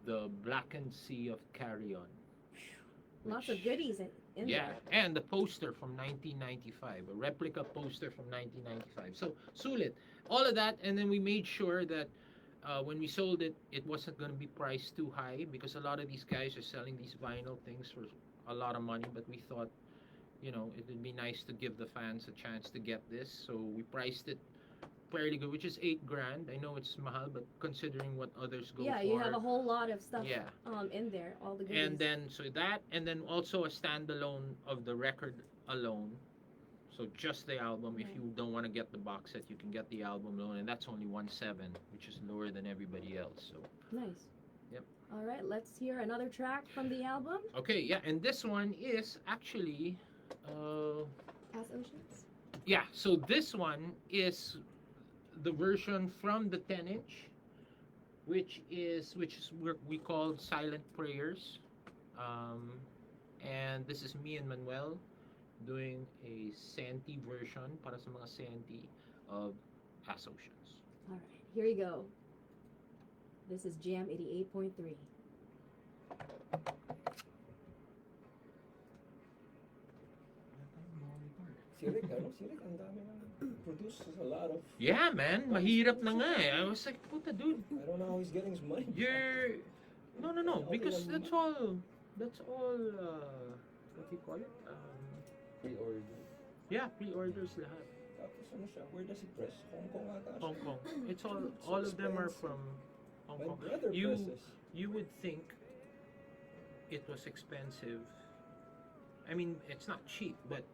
the Blackened Sea of Carry On. Lots of goodies in Yeah, there. and the poster from 1995, a replica poster from 1995. So sulit, all of that, and then we made sure that when we sold it, it wasn't going to be priced too high, because a lot of these guys are selling these vinyl things for a lot of money, but we thought, it would be nice to give the fans a chance to get this, so we priced it fairly good, which is $8,000. I know it's mahal, but considering what others go Yeah, for. you have a whole lot of stuff Yeah. in there, all the goodies. And then so that, and then also a standalone of the record alone. So just the album. If Right. you don't want to get the box set, you can get the album alone, and that's only 1.7, which is lower than everybody else. So Nice. Yep. All right, let's hear another track from the album. okay, yeah, and this one is actually, As Oceans. yeah. So this one is the version from the 10-inch, which is what we call Silent Prayers, and this is me and Manuel doing a Senti version para sa mga Senti of As Oceans. All right, here we go. This is Jam 88.3. Si Rick, ang dami nang produce a lot of... Yeah, man, mahirap na nga eh. I was like, puta, dude, I don't know how he's getting his money. you're... No, because that's all, what do you call it? Pre-order. Yeah, pre-orders lahat. Tapos ano siya, where does he press? Hong Kong ata siya. Hong Kong. It's all So of them are expensive. from Hong My Kong. brother You presses. you would think it was expensive. I mean, it's not cheap, but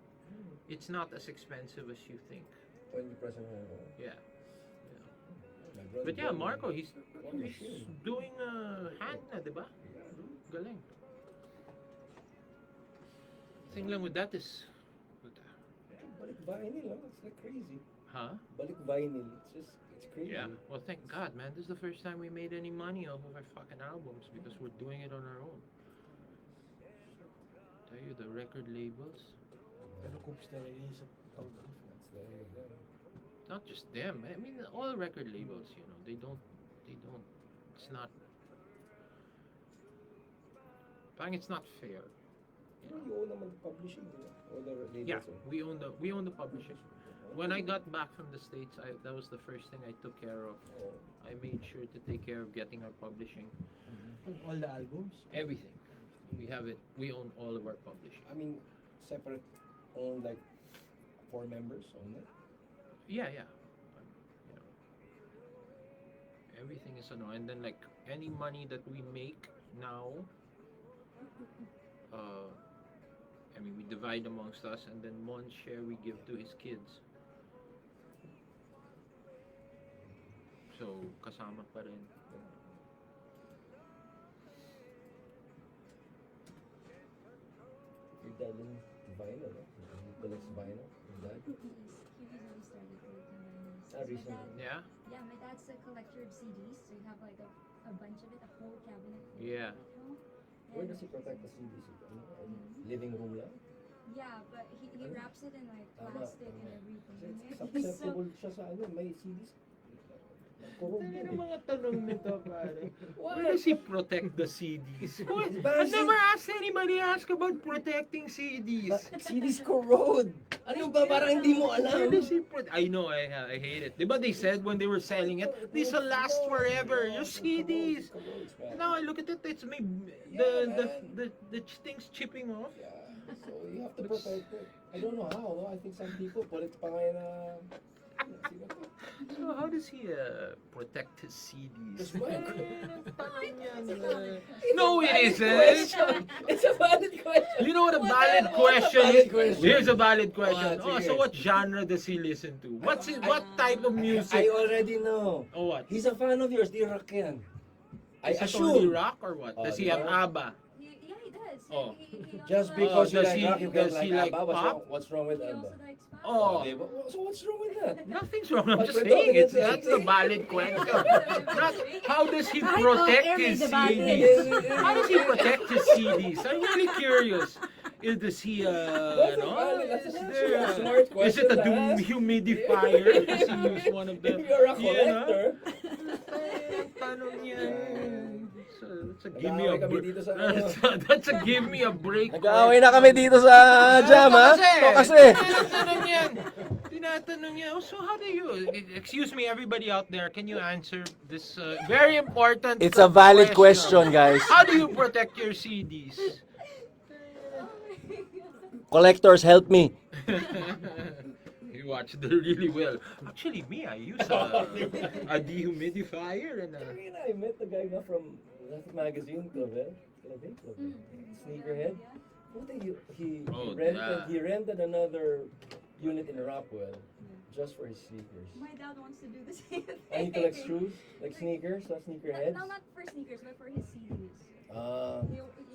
it's not as expensive as you think. When you press in Hong Kong. Yeah. My brother But yeah, bought me Marco, he's one machine. doing hand na, di ba? Galing. Thing lang with that is, Balik vinyl, it's like crazy. huh? Balik vinyl, it's crazy. Yeah. Well, thank God, man. This is the first time we made any money off of our fucking albums because we're doing it on our own. Tell you the record labels, Pero coops talaga yun sa album. That's the... not just them. I mean, all record labels, they don't. It's not. Parang it's not fair. You own naman the publishing, di ba? Or the labels. Yeah, we own the publishing. When I got back from the States, that was the first thing I took care of. Oh. I made sure to take care of getting our publishing. All the albums? Everything. We have it. We own all of our publishing. I mean, separate, own like 4 members own it. Yeah. You know, everything is and then like any money that we make now, I mean, we divide amongst us, and then one share we give to his kids. So kasama pa rin. Your dad in vinyl, no? He collects vinyl. Your dad? He recently started collecting vinyls. Ah, recently. Yeah. Yeah, my dad's a collector of CDs, so you have like a bunch of it, a whole cabinet. full Yeah. at home. Where And- does he protect the CDs? Living room lang? Yeah, but he wraps it in like Tama, plastic and tama. everything. It's So, acceptable siya sa may CDs. Corrode Ano yan yung mga tanong nito, pare? Why? Where does he protect the CDs? What? It's I bad. never asked anybody ask about protecting CDs. CDs corrode. Ano ba? Parang hindi mo Where alam. does he I know, I hate it. Diba they said when they were selling it, this will last forever. Your CDs. And now I look at it, it's maybe the thing's chipping off. Yeah, so you have to protect it. I don't know how, no? I think some people put it pa ngayon na... So how does he protect his CDs? Just why? No, it isn't. It's a valid question. You know what a valid question Valid is? question. Here's a valid question. What? So what genre does he listen to? What type of I music? already know. Oh, what? He's a fan of yours, di rock yan. I Is it only assume. rock or what? Oh, Does he have yeah. ABBA? yeah, he does. Oh. He also Just likes- because you does like he- rock, you can does he like like ABBA. pop? What's wrong with he ABBA? also likes pop. Oh. Okay, but so what's wrong with that? Nothing's wrong. I'm But just we're saying talking that's a valid question. Not how does he Kahit protect OR his may debate. CDs? How does he protect his CDs? I'm really curious. Does he That's a no? valid- that's Is a there smart is it a question to ask. humidifier? Does he use one of the If you're a you know? collector, Tanong yan. That's a give me a Nag-aaway kami break. dito sa ano. That's a give me a break. nag-aaway na kami dito sa Jam, ha? So kasi. Tinatanong yan. Tinatanong yan. So how do you, excuse me everybody out there, can you answer this very important It's a valid question, guys. How do you protect your CDs? Collectors, help me. You watch it really well. Actually, me, I use a dehumidifier and a... I met the guy from that magazine, Clavel. Sneakerhead. What Oh, he rented another unit in Rockwell just for his sneakers. My dad wants to do the same thing. And he collects shoes, like sneakers, so sneakerheads. No, not for sneakers, but for his CDs.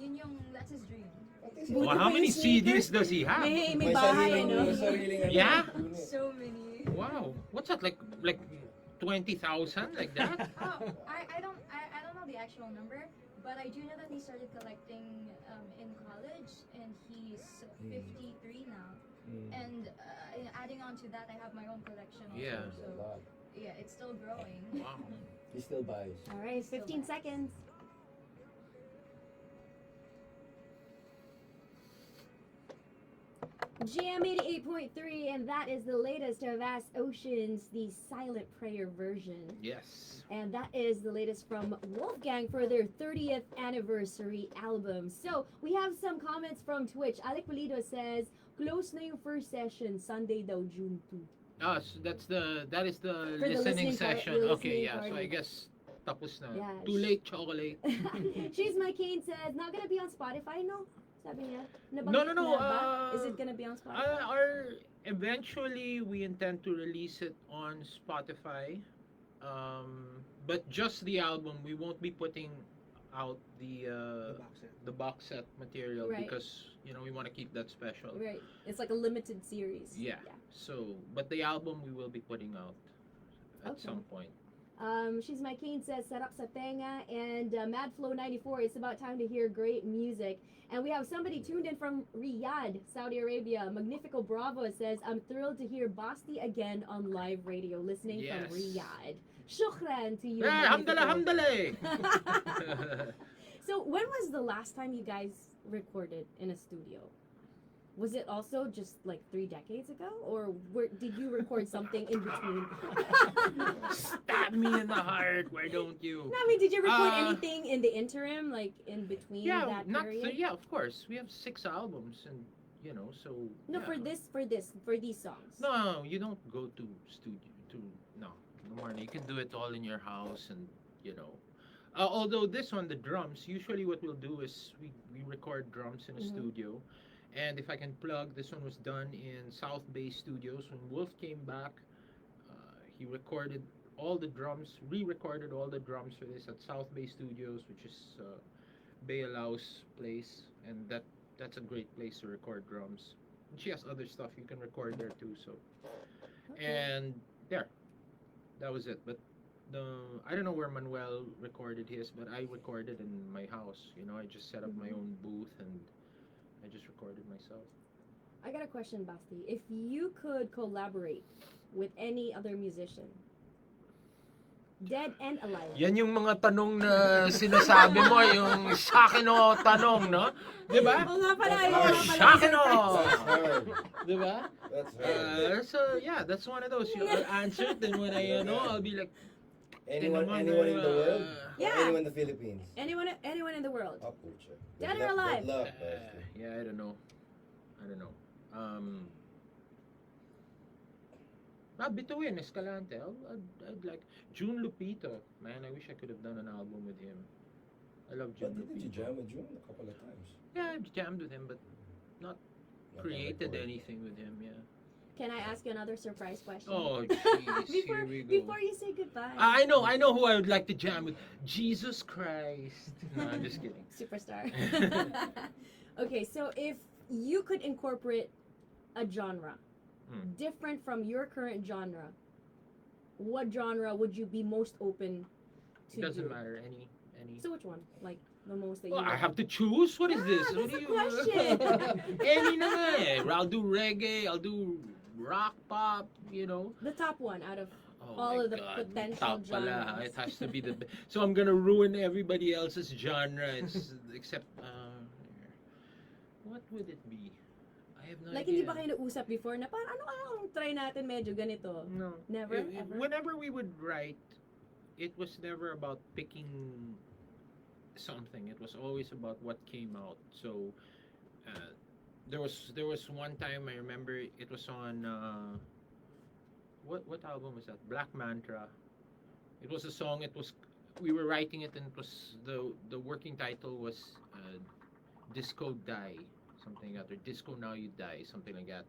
Yun yung, that's his dream. Well, how many CDs does he have? May bahay, ano? Yeah? So many. Wow. What's that, like 20,000, like that? Oh, I don't know the actual number, but I do know that he started collecting in college, and he's 53 now. And adding on to that, I have my own collection also. Yeah. So yeah, it's still growing. Wow. He still buys. All right, 15 seconds. Jam88.3, and that is the latest of Vast Oceans, the Silent Prayer version. Yes. And that is the latest from Wolfgang for their 30th anniversary album. So, we have some comments from Twitch. Alec Pulido says, close na yung first session, Sunday daw, June 2. So that is the For the listening listening part- session. the Okay, listening yeah. So party. I guess tapos na. Yeah. Too late, chocolate. She's My Cane says, not gonna be on Spotify, no? Sabi niya. No. Nabanggit na ba? Is it gonna be on Spotify? Eventually we intend to release it on Spotify, but just the album. We won't be putting out the box set material Right. because we want to keep that special. Right. It's like a limited series. Yeah. So, but the album we will be putting out at Okay. some point. She's My Cane says, Sarap sa tenga. And Madflow94, it's about time to hear great music. And we have somebody tuned in from Riyadh, Saudi Arabia. Magnifico Bravo says, I'm thrilled to hear Basti again on live radio, listening Yes. from Riyadh. Shukran to you. Yeah, Magnifico. hamdala. So when was the last time you guys recorded in a studio? Was it also just like 3 decades ago, or did you record something in between? Stab me in the heart. Why don't you? No, I mean, did you record Uh, anything in the interim, like in between Yeah, that not period? yeah. Of course, we have 6 albums, and so. No, yeah. for these songs. No, you don't go to studio to no more. You can do it all in your house, and you know. Although this one, the drums, usually what we'll do is we record drums in a Mhm. studio, and if I can plug, this one was done in South Bay Studios. When Wolf came back, he recorded all the drums, re-recorded all the drums for this at South Bay Studios, which is Bay Laos place, and that's a great place to record drums. And she has other stuff you can record there too. So, Okay. and there, that was it. But I don't know where Manuel recorded his, but I recorded in my house. I just set up my Mhm. own booth and I just recorded myself. I got a question, Basti. If you could collaborate with any other musician, dead and alive. Yan yung mga tanong na sinasabi mo, yung sa akin o tanong, no? Di ba? Oo nga pala, That's yun hard. nga pala. Sa akin o! That's hard. Di ba? That's hard. So yeah, that's one of those. I'll answer it, then when I'll be like, Anyone naman, in the world? Yeah. Or anyone in the Philippines? Anyone in the world. Oh, pucha. Dead Good or luck- alive? Good luck, Basti. yeah, I don't know. Bituin, Escalante. I'd like June Lupito. Man, I wish I could have done an album with him. I love June But didn't you Lupito. jam with June a couple of times? Yeah, I've jammed with him, but Not created on record. anything with him. Yeah. Can I ask you another surprise question? Oh, jeez. Here we go. Before you say goodbye. I know who I would like to jam with. Jesus Christ. No, I'm just kidding. Superstar. Okay, so if you could incorporate a genre different from your current genre, what genre would you be most open to? Doesn't do? matter. Any. So which one? Like the most that Well, you I like? have to choose. What is this? Ah, What that's do the question. Any na nga eh. I'll do reggae. I'll do rock pop. The top one out of Oh all my of the God, potential top pala. genres. It has to be the best. So I'm gonna ruin everybody else's genre. Except what would it be? I have no Like idea. hindi ba kayo nausap before na parang ano kaya kung try natin medyo ganito? No. Never? Ever? Whenever we would write, it was never about picking something. It was always about what came out. So there was one time I remember it was on what album was that? Black Mantra. It was a song. We were writing it, and it was the working title was Disco Die, something like that, or Disco Now You Die, something like that.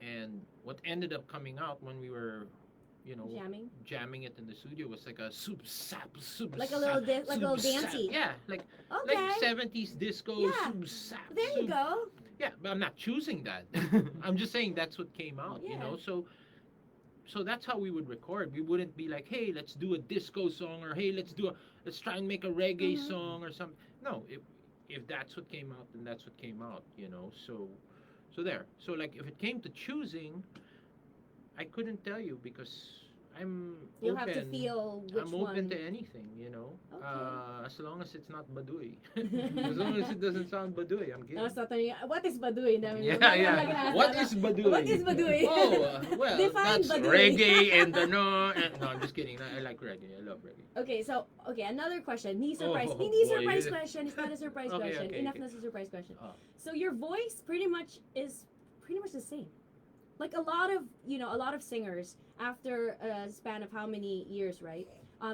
And what ended up coming out when we were jamming it in the studio was like a soup sap. Like a little dancey. Yeah, like Okay. 70s disco Yeah. soup sap. There you go. Yeah, but I'm not choosing that. I'm just saying that's what came out, Yeah. So that's how we would record. We wouldn't be like, hey, let's do a disco song, or hey, let's try and make a reggae Mhm. song or something. No, if that's what came out, then that's what came out, So there. So like if it came to choosing, I couldn't tell you because I'm You'll open. have to feel which I'm open one. to anything, Okay. as long as it's not Baduy. As long as it doesn't sound Baduy, I'm good. Tapos tatanungin, what is Baduy? Yeah. What is Baduy? What is Baduy? Oh, well, Define that's Baduy. reggae and no, I'm just kidding. I like reggae. I love reggae. Okay, another question. Hindi surprise. Oh, Hindi boy. surprise question. It's not a surprise Okay, question. okay, Enough okay. na sa surprise question. Oh. So your voice is pretty much the same. Like a lot of singers after a span of how many years, right?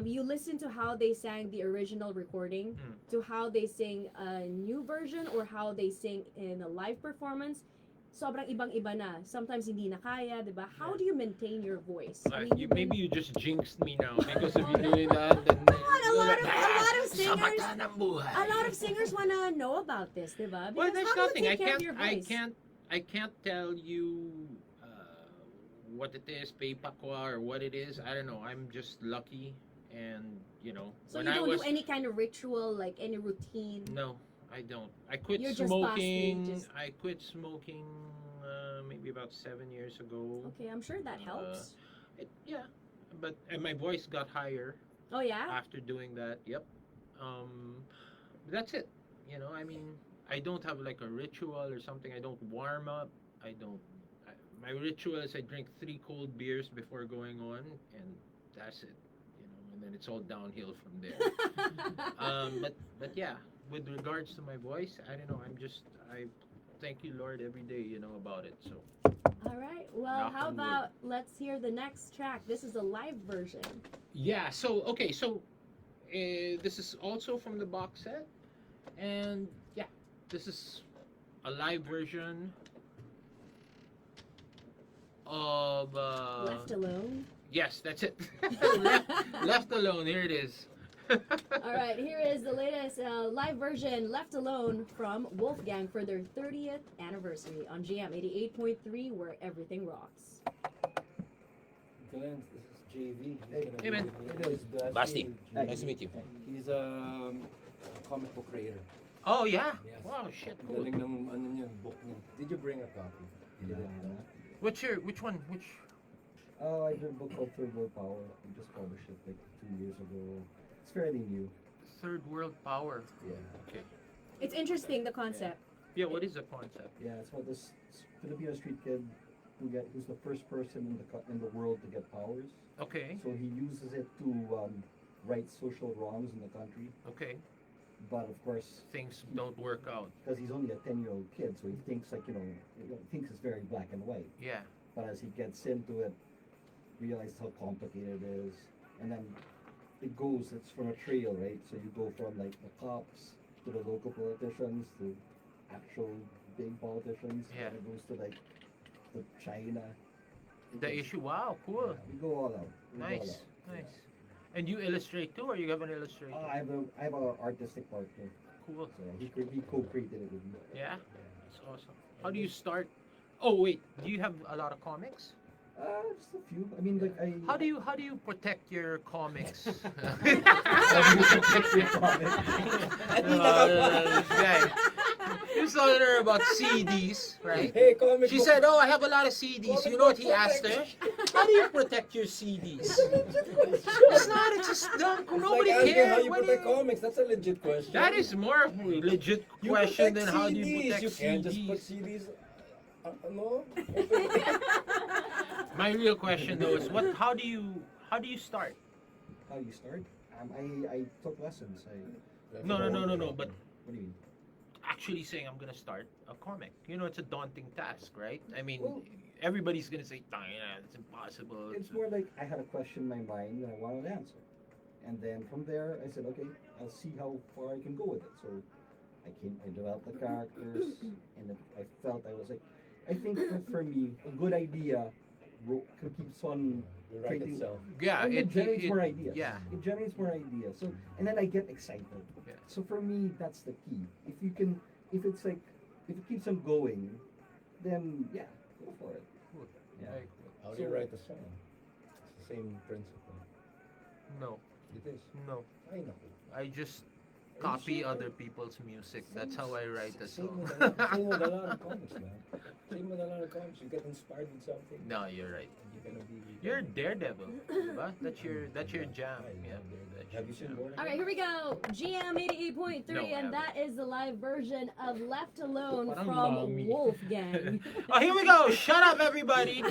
You listen to how they sang the original recording to how they sing a new version or how they sing in a live performance. Sobrang ibang-iba na. Sometimes hindi na kaya, di ba? How do you maintain your voice? I mean, Maybe you just jinxed me now because of you doing that. Then, a lot of Sa singers, mata ng buhay. a lot of singers wanna know about this, di ba? Well, Because there's how do nothing. you take care of your voice? I can't tell you what it is, paypakwa or what it is. I don't know. I'm just lucky, and So when you I don't was do any kind of ritual, like any routine? no, I don't. I quit You're just smoking. Basti, just- I quit smoking maybe about 7 years ago. Okay, I'm sure that helps. Yeah, and my voice got higher Oh yeah? after doing that. Yep. That's it. I mean, I don't have like a ritual or something. I don't warm up. I don't. My ritual is I drink 3 cold beers before going on, and that's it. You know, and then it's all downhill from there. But yeah, with regards to my voice, I don't know. I thank you, Lord, every day. You know about it. So All right. Well, Knock how on wood. about let's hear the next track? This is a live version. yeah. So okay. So this is also from the box set, and yeah, this is a live version of Left Alone. yes, that's it. Left alone. Here it is. All right, here is the latest live version, Left Alone, from Wolfgang for their 30th anniversary on Jam88.3, where everything rocks. Glenn, this is JV. Hey, man. Basti. Nice to meet you. He's a comic book creator. Oh yeah. Yes. Wow, shit. Cool. Galing ng ano niya, book niya. Did you bring a copy? You didn't, no? Which one? Which? Oh, I did a book called Third World Power. I just published it like 2 years ago. It's fairly new. Third World Power. Yeah. Okay. It's interesting, the concept. Yeah. What is the concept? Yeah, it's about this Filipino street kid who's the first person in the world to get powers. Okay. So he uses it to right social wrongs in the country. Okay. But of course, Things don't work out. because he's only a 10-year-old kid, so he thinks like he thinks it's very black and white. Yeah. But as he gets into it, realizes how complicated it is, and then it's from a trail, right? So you go from like the cops to the local politicians to actual big politicians. Yeah. And it goes to like the China. The issue. Wow. Cool. We go all out. We go all Nice. out. Nice. And you illustrate too, or you have an illustrator? I have a artistic partner, Cool. so he co-created it with me. Yeah. That's awesome. How do you start? Oh wait. Do you have a lot of comics? Just a few. I mean, like I. How do you protect your comics? This guy. He's telling her about CDs, right? Hey, comic She book. said, "Oh, I have a lot of CDs." You know what he asked her? How do you protect your CDs? It's not. It's just dumb. It's Nobody like asking cares. how you What do protect comics. That's a legit question. That is more of a legit You question protect than how do you CDs. protect You can't just put CDs. CDs. No. My real question though is, how do you start? How do you start? I took lessons. No. But What do you mean? actually saying I'm gonna start a comic. You know, it's a daunting task, right? I mean, Well- everybody's gonna say, "Yeah, it's impossible." It's more like I had a question in my mind and I wanted an answer. And then from there, I said, okay, I'll see how far I can go with it. So I developed the characters, and I felt I think for me, a good idea keeps on You write creating. itself. Yeah, and it generates more ideas. Yeah, It generates more ideas. So, and then I get excited. Yeah. So for me, that's the key. If it keeps on going, then yeah, go for it. Cool. Yeah. Right. How do you write a song? It's the same principle. No, It is. no. I know. I just you copy sure? other people's music. That's how I write a Same song. with a lot of comics, man. Same with a lot of comics. You get inspired with something. No, you're right. You're gonna be. You're Daredevil, diba? That's your jam. Yeah. Have you seen Roanna? All right, here we go. GM88.3, No, I and that is the live version of Left Alone Parang from mommy. Wolfgang. Oh, here we go. Shut up, everybody.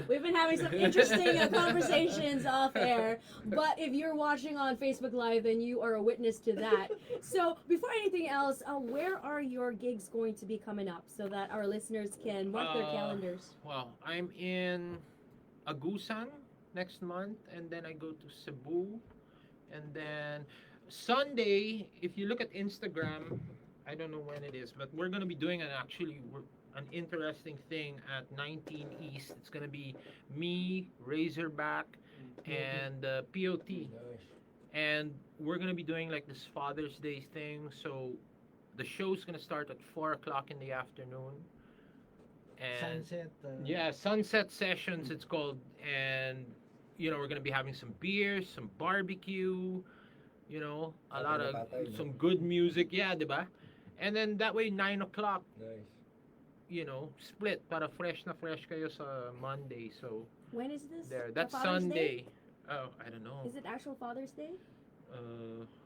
We've been having some interesting conversations off air, but if you're watching on Facebook Live, then you are a witness to that. So, before anything else, where are your gigs going to be coming up so that our listeners can mark their calendars? Well, I'm in Agusan next month, and then I go to Cebu, and then Sunday, if you look at Instagram, I don't know when it is, but we're gonna be doing an interesting thing at 19 East. It's gonna be me, Razorback, and POT, Nice. and we're gonna be doing like this Father's Day thing. So the show's gonna start at 4 o'clock in the afternoon, and Sunset. yeah, sunset sessions it's called, and we're gonna be having some beers, some barbecue, a lot of Patay, no? some good music, yeah, diba? And then that way 9 o'clock, Nice. split para fresh na fresh kayo sa Monday. So When is this? there, The that's Father's Sunday. Day? Oh, I don't know. Is it actual Father's Day?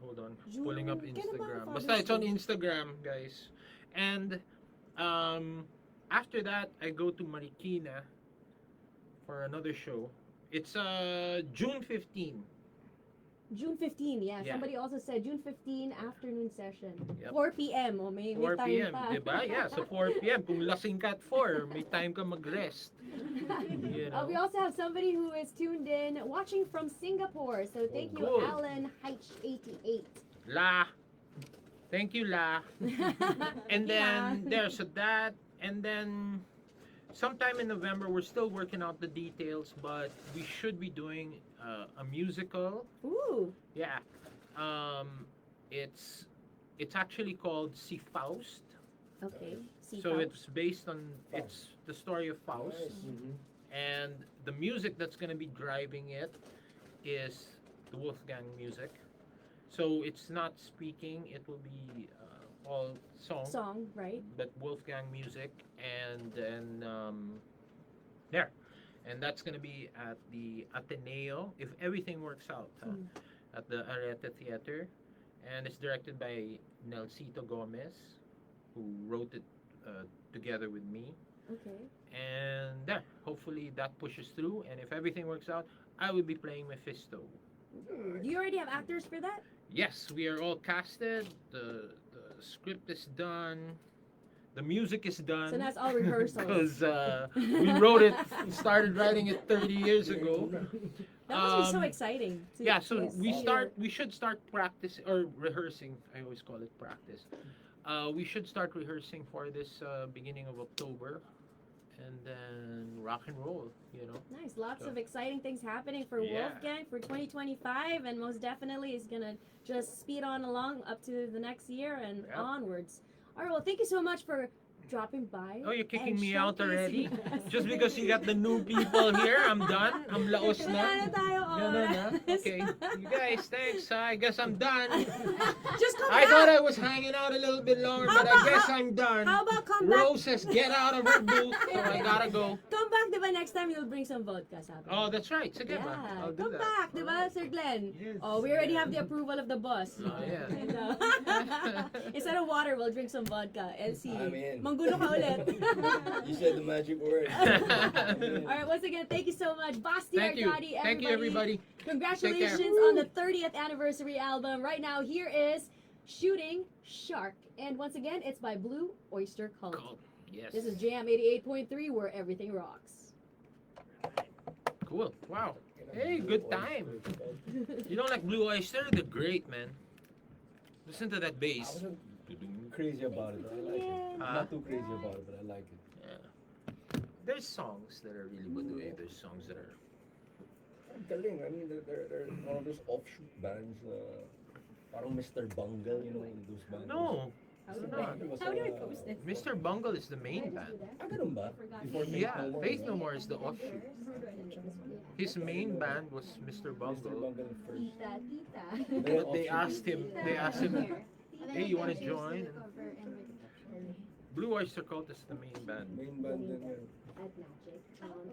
Hold on. June, Pulling up kailan ba Instagram. ang Basta it's on Father's Day? Instagram, guys. And after that, I go to Marikina for another show. It's June 15. June 15, yeah. Yeah. Somebody also said June 15 afternoon session. Yep. 4 p.m. Oh, may 4 time p.m. pa. Diba? Yeah, so 4 p.m. Kung lasing ka at 4, may time ka mag-rest. You know? We also have somebody who is tuned in, watching from Singapore. So thank you, good. Alan Heich88. La. Thank you, La. And then there's that. And then sometime in November, we're still working out the details, but we should be doing a musical. Ooh. Yeah. It's actually called Si Faust. Okay. See So how- it's based on it's the story of Faust. And the music that's going to be driving it is the Wolfgang music. So it's not speaking, it will be all song, right? but Wolfgang music. And then there. And that's going to be at the Ateneo, if everything works out, at the Areta Theater. And it's directed by Nelsito Gomez, who wrote it together with me. Okay. And there, hopefully that pushes through. And if everything works out, I will be playing Mephisto. Ooh. Do you already have actors for that? Yes, we are all casted. The script is done. The music is done. So that's all rehearsals. Because we wrote it, started writing it 30 years ago. That must be so exciting. Yeah, so Yes. we should start practice or rehearsing. I always call it practice. We should start rehearsing for this beginning of October, and then rock and roll. You know. Nice. Lots So- of exciting things happening for Yeah. Wolfgang for 2025, and most definitely is gonna just speed on along up to the next year and Yep. onwards. All right. Well, thank you so much for dropping by. Oh, you're kicking and me out already? showcasing us. Just because you got the new people here, I'm done. I'm laos Wala na. na tayo No, oras. Okay. You guys, thanks. I guess I'm done. Just come I back. thought I was hanging out a little bit longer, How but I about- guess I'm done. How about come back? Rose says get out of her booth, so I gotta go. Come back, diba? Next time you'll bring some vodka, sabi. Oh, that's right. Sige ba? Yeah, I'll do come that. back, diba, Sir Glenn? Yes. Oh, we already have the approval of the boss. Oh, yeah. So, instead of water, we'll drink some vodka. LC, I'm in. manggulo ka ulit. You said the magic word. Alright, once again, thank you so much. Basti, Thank you. ARTADI, Thank you, everybody. Congratulations on the 30th anniversary album. Right now, here is Shooting Shark. And once again, it's by Blue Oyster Cult. Cool. Yes. This is Jam88.3, where everything rocks. Cool. Wow. Hey, good time. You don't like Blue Oyster? They're great, man. Listen to that I bass. wasn't crazy about it, but I like it. Huh? Not too crazy about it, but I like it. Yeah. There's songs that are really Baduy. There's songs that are. Ang galing. I mean, they're one of those offshoot bands. Parang Mr. Bungle, you know, those bands. No. How Ano do na? How do I post this? Mr. Bungle is the main band. Ah, ganun ba? Before Faith Yeah, No More, Faith no? No More is the offshoot. His main band was Mr. Mr. Bungle. Bungle first. Tita, tita. But they asked him, hey, you wanna join? Blue Oyster Cult is the main band. Main band din yan.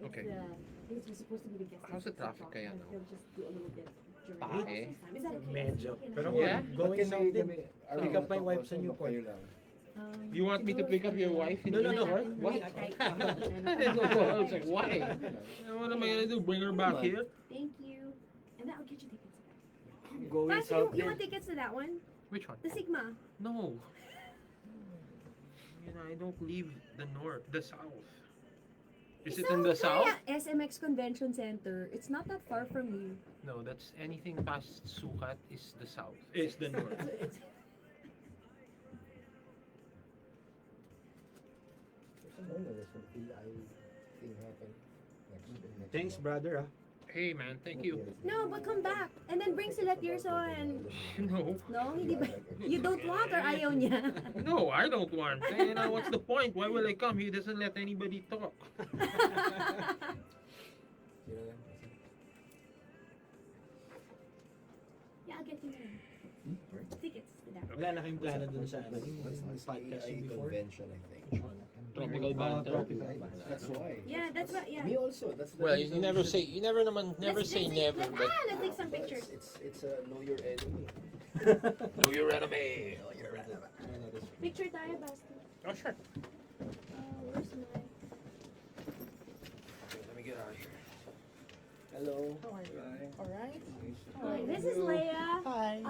Okay. It's supposed to be the guest. How's the traffic kaya, no? They'll just do a little bit during Tae? Is that okay? Medyo. Pero Yeah? going But something. are we Pick up gonna my talk wife also sa about Newport. kayo lang? You want me to pick up your wife? in No, no, no. Newport? What? I didn't know. I was like, why? What am I gonna do? Bring her back here? Thank you. And that'll get you tickets. Going Basti, you want tickets to that one? Which one? The Sigma. No. You know, I don't leave the north, the south. Is it in the south? Yeah, SMX Convention Center. It's not that far from you. No, that's anything past Sukat is the south. Is the north. There's some PI thing happen next Thanks, month. brother. Ah. Hey man, thank you. No, but come back. And then bring sila Tirso and... No. No, hindi ba? You don't want or ayaw niya? No, I don't want. You know, what's the point? Why will I come? He doesn't let anybody talk. Sino yan? Yeah, I'll get you tickets to that. Wala na kayong plano dun sa ano, yung What's this podcast PI before. convention, I think. Which one? Technical banter. That's why. Yeah, that's what. Yeah. Me also. That's the Well, reason you never say, you never say never, Let's, but let's take some pictures. It's a know your enemy. know your enemy. Know your enemy. Picture tayo, Basti. Oh, sure. Where's my? Let me get out of here. Hello. How are you? Hi. All right. Hi, this is Leia. Hi.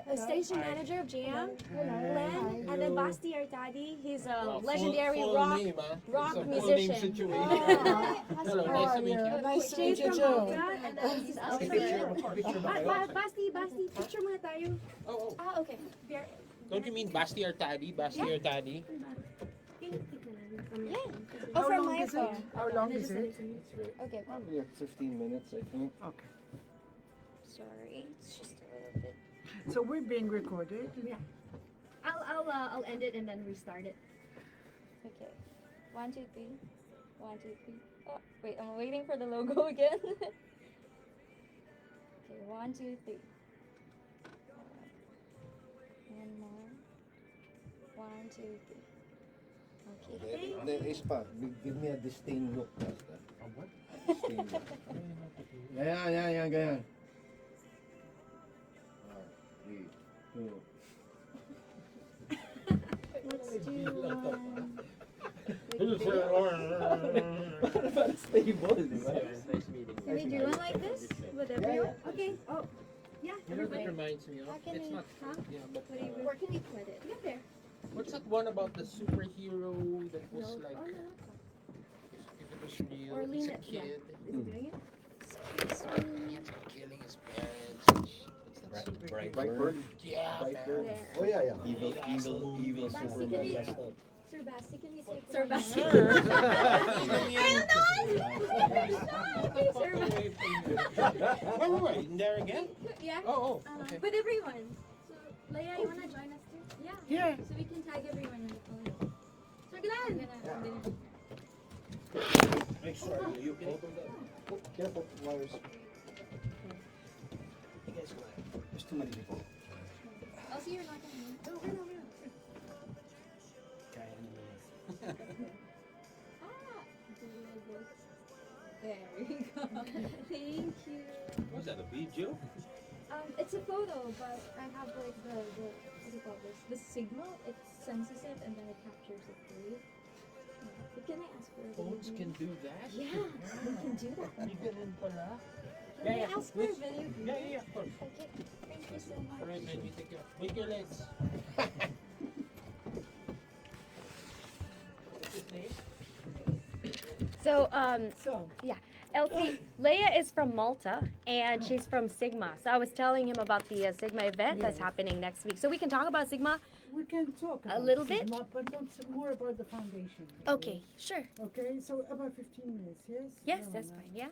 The station manager of Jam, Len, and then Basti ARTADI. He's a legendary full rock name, huh? rock It's a full musician. name situation. How Hello, nice are to meet you? you. Nice to She's meet you from too. Malta, and then he's also Picture ba kayo? Basti, picture muna tayo. Oh, Ah, okay. Here. don't you mean Basti ARTADI? Basti ARTADI? Yeah. How from long my is it? phone. How long is it? Okay. Probably like 15 minutes, I think. Okay. Sorry, it's just a little bit. So we're being recorded. Yeah. I'll end it and then restart it. Okay. 1, 2, 3. 1, 2, 3. Oh, wait, I'm waiting for the logo again. Okay, 1, 2, 3. One more. 1, 2, 3. Okay. Then Ispa, give me a disdain look. A what? Disdain look. Ganyan. Alright, 3, 2. Let's do one. Stable, di ba? Nice meeting Can we do one like this with everyone? Okay. Oh, yeah. You know what that Everybody. reminds me of? How can It's we- not, huh? yeah, but Where can we put it? Yeah, there. what's that one about the superhero that was No. like, Oh, no. if it was real, Or he's lean a it, yeah. kid, Is he doing it? he ends up killing his parents and shit. What's that superhero? Brightburn? Yeah, Brightburn? man. Oh yeah, yeah. Evil Basti, Superman. can you- That's the- Sir Basti, can you say Sir Basti. I don't know. Wait, in there again? Yeah. Oh, okay. With everyone. So, Leia, you wanna join us too? Yeah. Yeah. So we can tag everyone in the phone. So, Glenn! I'm gonna. Make sure you hold on that. Oh, careful, wires. There's too many people. I'll see you're not gonna move. Ah! There we go. Thank you. Was that a video? It's a photo, but I have like the what do you call this? The signal. It senses it and then it captures it for you. Yeah. But can I ask for a Phones video? can do that? Yeah, we can do that. You ganun pala? Can I ask for a video? Yeah, of course. Okay. Thank you so much. Alright, man, you take care. Wake your legs. What's his name? So, So, Elsie, Leia is from Malta and she's from Sigma. So I was telling him about the Sigma event that's Yes. happening next week. So we can talk about Sigma. we can talk A about little bit? Sigma, but more about the foundation. Okay, sure. Okay, so about 15 minutes, yes? Yes, No, that's no. fine. Yeah.